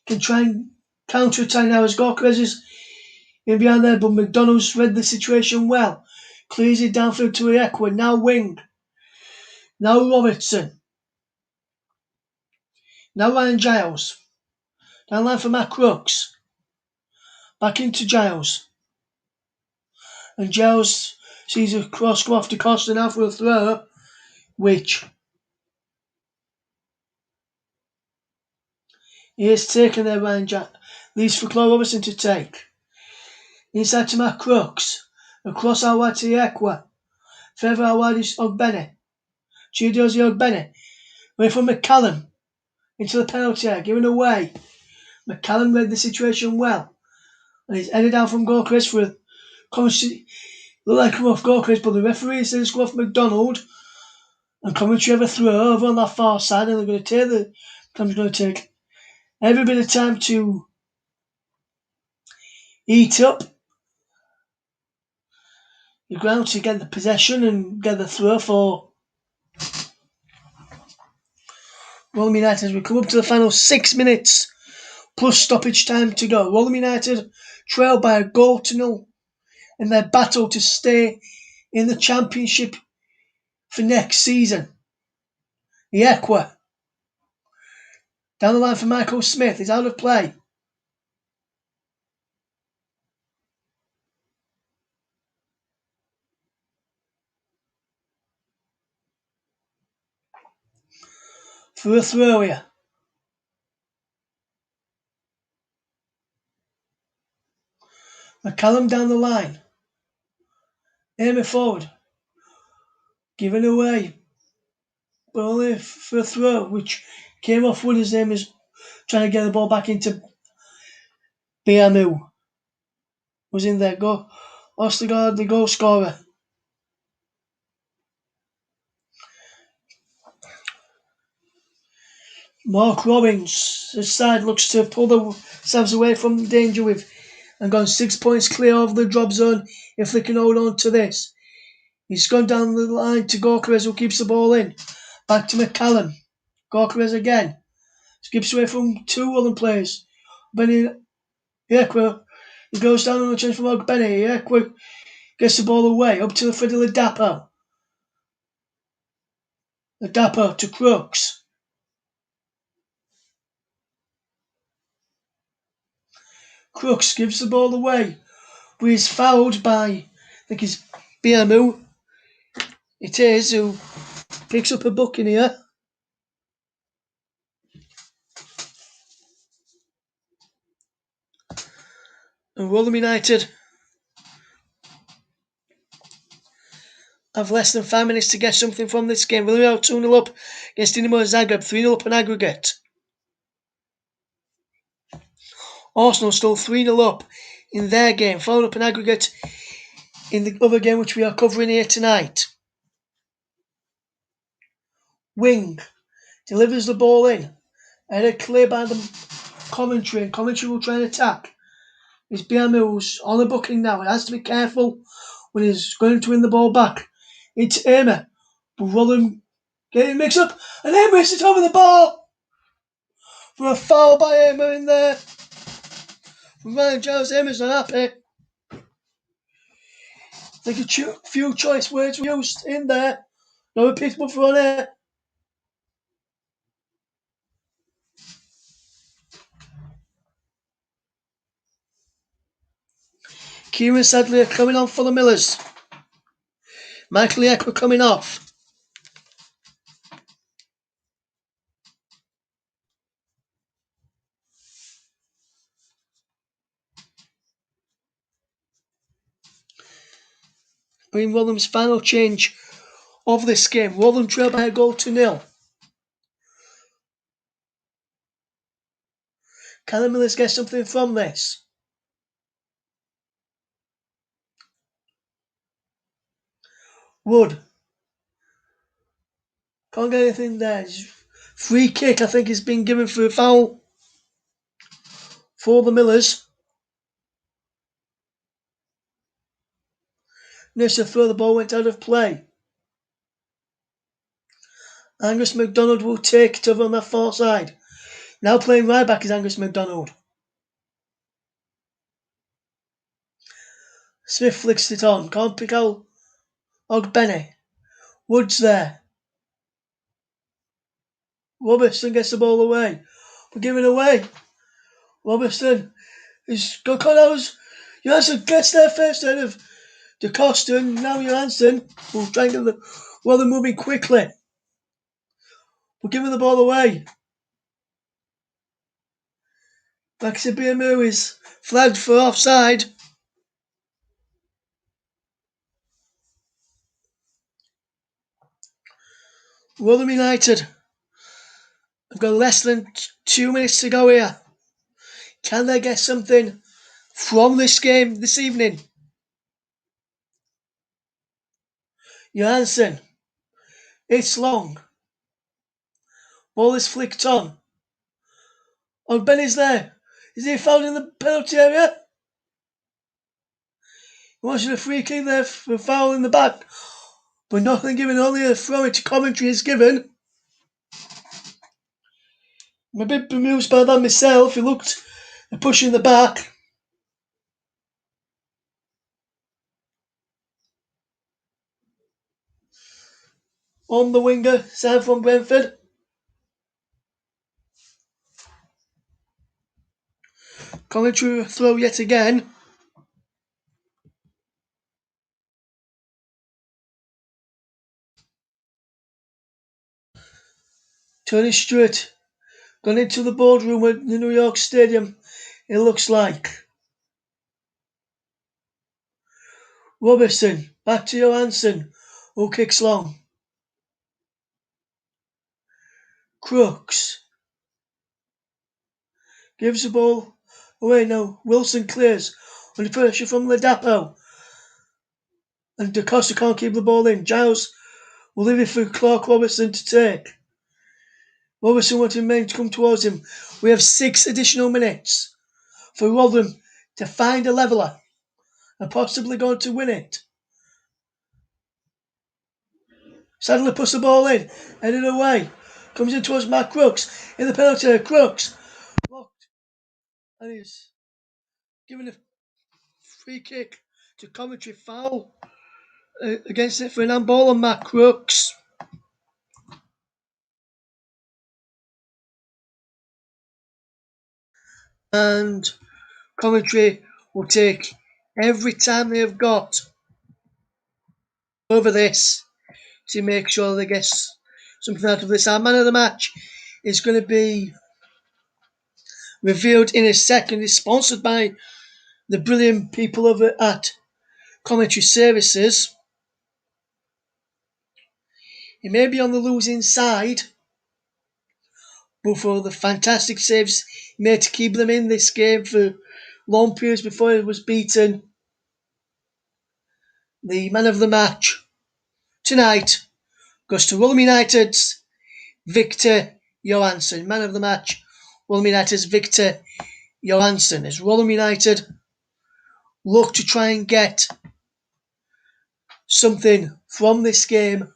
can try and counter-attack now as Gorkres is in behind there, but McDonald's read the situation well. Clears it downfield to Iekwa, now wing. Now Robertson. Now Ryan Giles. Down line for Matt Crooks. Back into Giles. And Giles sees a cross go off to Costa now for a throw, which he has taken there, Ryan Giles. Leaves for Claude Robertson to take. Inside to Matt Crooks. Across out wide to Iekwa. Further out wide is Ogbenny. Chiodozie Ogbenny. Away from McCallum. Into the penalty area, given away. McCallum read the situation well. And he's headed out from Gorkres for a Coventry. Look like come off Gorkres, but the referee says go off McDonald. And Coventry have a throw over on that far side, and they're going to take the. Coventry's going to take every bit of time to eat up the ground to get the possession and get the throw for Rotherham United as we come up to the final 6 minutes plus stoppage time to go. Rotherham United trail by a goal to nil in their battle to stay in the Championship for next season. Iekwa. Down the line for Michael Smith. He's out of play. For a throw here. McCallum down the line. Aiming forward. Given away. But only for a throw, which came off Wood. His name is trying to get the ball back into Biamu. Was in there. Go Ostergaard, the goal scorer. Mark Robbins, his side looks to pull themselves away from danger with and gone 6 points clear of the drop zone if they can hold on to this. He's gone down the line to Gorkarez, who keeps the ball in. Back to McCallum. Gorkarez again. Skips away from two other players. Benny Ekwa. He goes down on the change from Benny. Ekwa gets the ball away. Up to the Fiddler Dapo. The Dapo to Crooks. Crooks gives the ball away. But he's fouled by, I think it's Biamu. It is, who picks up a booking here. And Rotherham United have less than 5 minutes to get something from this game. Rotherham 2-0 up against Dinamo Zagreb, 3-0 up on aggregate. Arsenal still 3-0 up in their game, 4-0 up on aggregate in the other game which we are covering here tonight. Wing delivers the ball in. Headed clear by the Coventry, and Coventry will try and attack. It's Biamu's on the booking now. He has to be careful when he's going to win the ball back. It's Emer. But Rotherham getting mixed up, and Emer hits it over the bar for a foul by Emer in there. From Ryan Giles, Emer's not happy. I think a few choice words were used in there. No repeatable for on air. Kieran Sadler coming on for the Millers. Michael Ekwa coming off. Being Rotherham's final change of this game. Rotherham trail by a goal to 0. Can the Millers get something from this? Wood. Can't get anything there. Free kick, I think, has been given for a foul for the Millers. Nissa throw, the ball went out of play. Angus MacDonald will take it over on that far side. Now playing right back is Angus MacDonald. Smith flicks it on. Can't pick out Ogbenny. Wood's there. Robertson gets the ball away. We're giving away. Robertson is got Connors. Johansson gets there first out of DeCosta, and now Johansson will try and get the. Well, they're moving quickly. We're giving the ball away. Maxi Biamu is flagged for offside. Rotherham United have got less than 2 minutes to go here. Can they get something from this game this evening? Johansson. It's long. Ball is flicked on. Oh, Benny's there. Is he fouled in the penalty area? He wanted a free kick there for a foul in the back. But nothing given, only a throw into Coventry is given. I'm a bit bemused by that myself. He looked a push in the back. On the winger, Sam from Brentford. Coventry throw yet again. Tony Stewart gone into the boardroom at the New York Stadium, it looks like. Robertson, back to Johansson, who kicks long. Crooks gives the ball away now. Wilson clears under pressure from Ladapo. And DaCosta can't keep the ball in. Giles will leave it for Clark Robertson to take. Robertson wanting men to come towards him. We have 6 additional minutes for Rotherham to find a leveller and possibly going to win it. Sadly puts the ball in, headed away. Comes in towards Matt Crooks in the penalty area. Crooks blocked and he's given a free kick to Coventry. Foul against it for an handball on Matt Crooks. And Coventry will take every time they have got over this to make sure they get something out of this. Our man of the match is going to be revealed in a second. It's sponsored by the brilliant people over at Commentary Services. He may be on the losing side, but for the fantastic saves he made to keep them in this game for long periods before he was beaten, the man of the match tonight goes to Rotherham United's Victor Johansson. Man of the match, Rotherham United's Victor Johansson, as Rotherham United look to try and get something from this game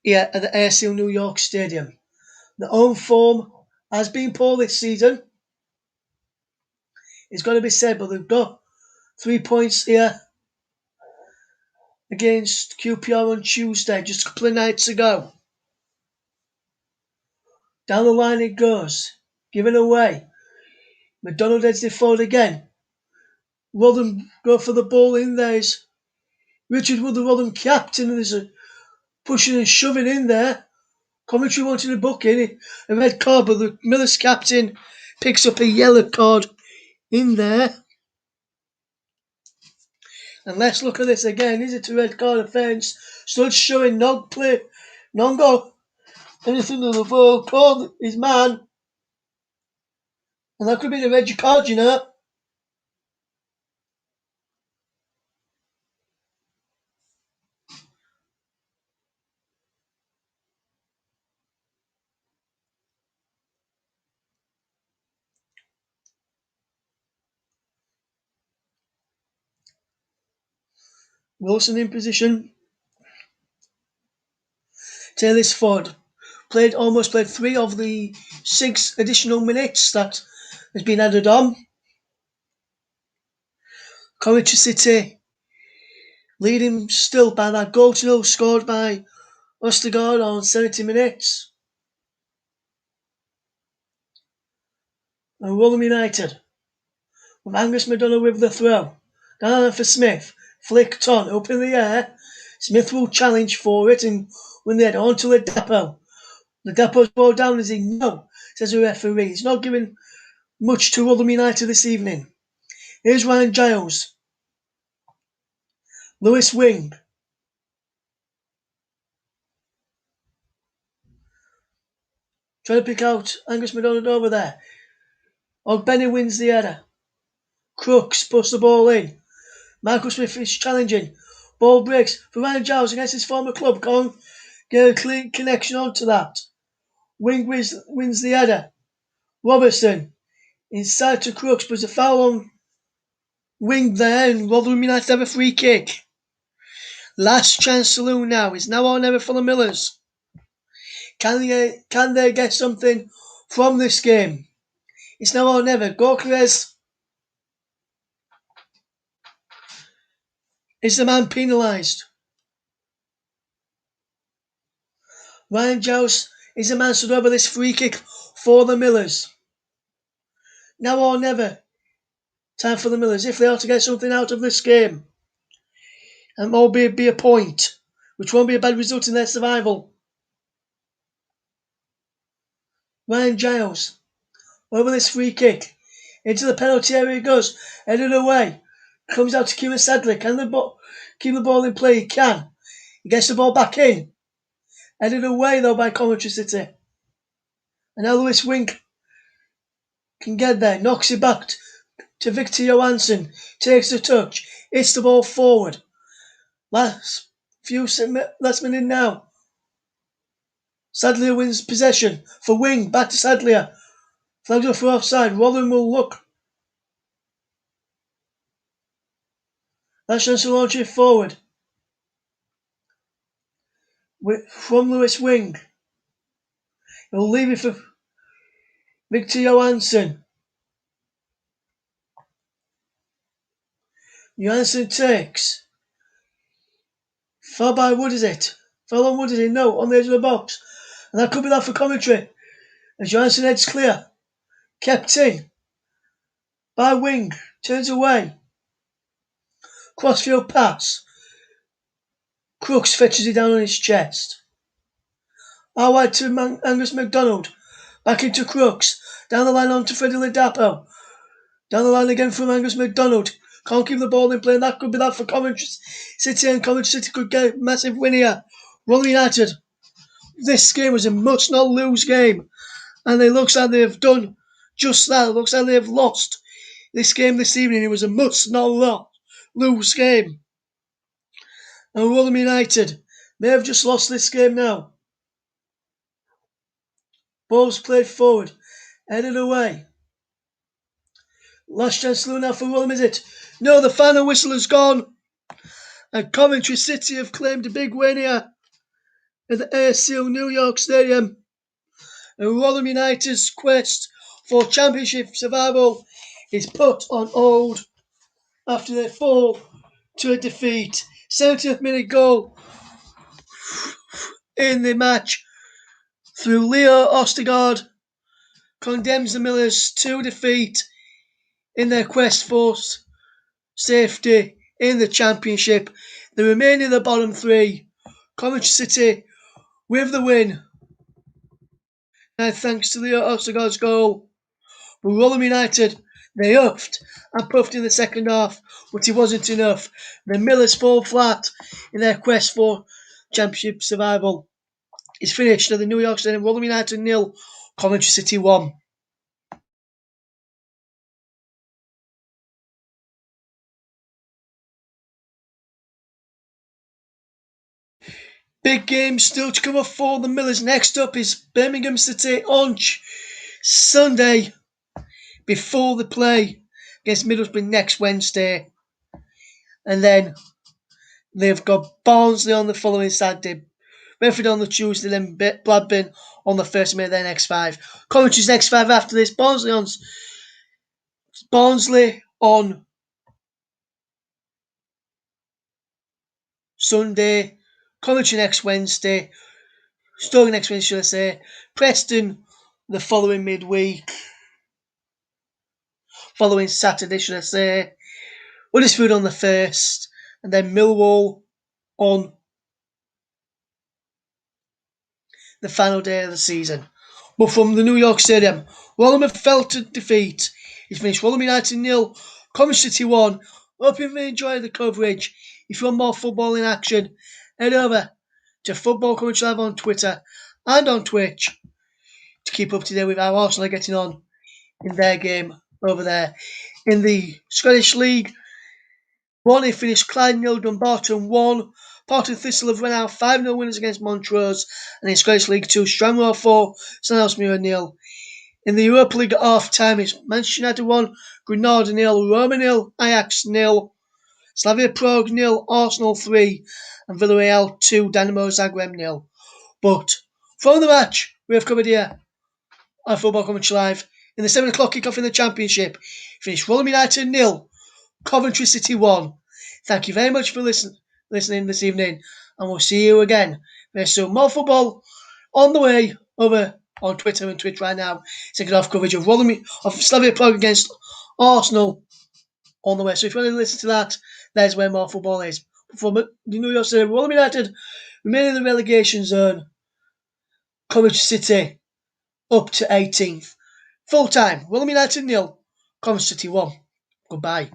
here at the ASL New York Stadium. The home form has been poor this season. It's got to be said, but they've got 3 points here against QPR on Tuesday, just a couple of nights ago. Down the line it goes, given away. McDonald heads it forward again. Rotherham go for the ball in there. Richard Wood, the Rotherham captain, and there's a pushing and shoving in there. Coventry wanted a book in, a red card, but the Millers captain picks up a yellow card in there. And let's look at this again. Is it a red card offence? Stood showing non-play, non-go, anything to the ball, called his man. And that could be a red card, you know. Wilson in position. Taylor's forward. Almost played 3 of the 6 additional minutes that has been added on. Coventry City leading still by that goal to 0 scored by Ostergaard on 70 minutes. And Rotherham United with Angus McDonough with the throw. Down for Smith. Flicked on, up in the air. Smith will challenge for it and win the head on to the depot. The depot's ball down as he no, says the referee. He's not giving much to Rotherham United this evening. Here's Ryan Giles. Lewis Wing. Trying to pick out Angus McDonald over there. Benny wins the header. Crooks puts the ball in. Michael Smith is challenging. Ball breaks for Ryan Giles against his former club. Can't get a clean connection onto that. Wing wins the header. Robertson inside to Crooks, but there's a foul on Wing there, and Rotherham United have a free kick. Last chance saloon now. It's now or never for the Millers. Can they get something from this game? It's now or never. Gorkarez is the man penalised. Ryan Giles is the man stood over this free kick for the Millers. Now or never. Time for the Millers, if they are to get something out of this game. And albeit be a point, which won't be a bad result in their survival. Ryan Giles, over this free kick. Into the penalty area he goes. Headed away. Comes out to Kieran Sadler. Can keep the ball in play? He can. He gets the ball back in. Headed away though by Coventry City. And now Lewis Wink can get there. Knocks it back to Victor Johansson. Takes the touch. Hits the ball forward. Last minute now. Sadler wins possession for Wing. Back to Sadler. Flagged up for offside. Rotherham will look Last chance to launch it forward. From Lewis Wing. He'll leave it for Victor Johansson. Johansson takes. Far by Wood, is it? Far on Wood, is it? No, on the edge of the box. And that could be that for Coventry. As Johansson heads clear. Kept in. By Wing. Turns away. Crossfield pass. Crooks fetches it down on his chest. Out wide to Angus MacDonald. Back into Crooks. Down the line on to Freddie Ladapo. Down the line again from Angus MacDonald. Can't keep the ball in play, and that could be that for Coventry City, and Coventry City could get a massive win here. Rotherham United. This game was a must-not-lose game, and it looks like they've done just that. It looks like they've lost this game this evening. It was a must-not-lose game. And Rotherham United may have just lost this game now. Ball's played forward, headed away. Last chance now for Rotherham, is it? No, the final whistle has gone. And Coventry City have claimed a big win here at the ASL New York Stadium. And Rotherham United's quest for championship survival is put on hold after they fall to a defeat. 70th minute goal in the match through Leo Ostigard condemns the Millers to defeat in their quest for safety in the championship. The remaining of the bottom three, Coventry City with the win. Thanks to Leo Ostigard's goal. But Rotherham United, they huffed and puffed in the second half, but it wasn't enough. The Millers fall flat in their quest for championship survival. It's finished at the New York Stadium. Rotherham United 0, Coventry City 1. Big game still to come up for the Millers. Next up is Birmingham City on Sunday before the play against Middlesbrough next Wednesday. And then they've got Barnsley on the following Saturday, Brentford on the Tuesday, then Blackburn on the 1st of May, their next 5. Coventry's next 5 after this. Barnsley on Sunday, Coventry next Wednesday, Stoke next Wednesday, should I say, Preston the following midweek, following Saturday, should I say, Huddersfield on the 1st, and then Millwall on the final day of the season. But from the New York Stadium, Rotherham have fell to defeat. It's finished Rotherham United 0, Coventry City 1. Hope you've enjoyed the coverage. If you want more football in action, head over to Football Coverage Live on Twitter and on Twitch to keep up to date with how Arsenal are getting on in their game over there. In the Scottish League, 1, it finished Clyde 0, Dumbarton 1. Porton Thistle have run out 5-0 winners against Montrose. And in Scottish League 2, Stranraer 4, St Elsmere 0. In the Europa League at half time, it's Manchester United 1, Granada 0, Roma 0, Ajax 0, Slavia Prague 0, Arsenal 3, and Villarreal 2, Dynamo Zagreb 0. But from the match we have covered here on Football Commentary Live, in the 7 o'clock kickoff in the Championship, finished Rotherham United 0, Coventry City 1. Thank you very much for listening this evening, and we'll see you again very soon. More football on the way over on Twitter and Twitch right now. Taking off coverage of Slavia Prague against Arsenal on the way. So if you want to listen to that, there's where more football is. From the New York City, Rotherham United remain in the relegation zone. Coventry City up to 18th. Full time, Rotherham United 0, Coventry City 1. Goodbye.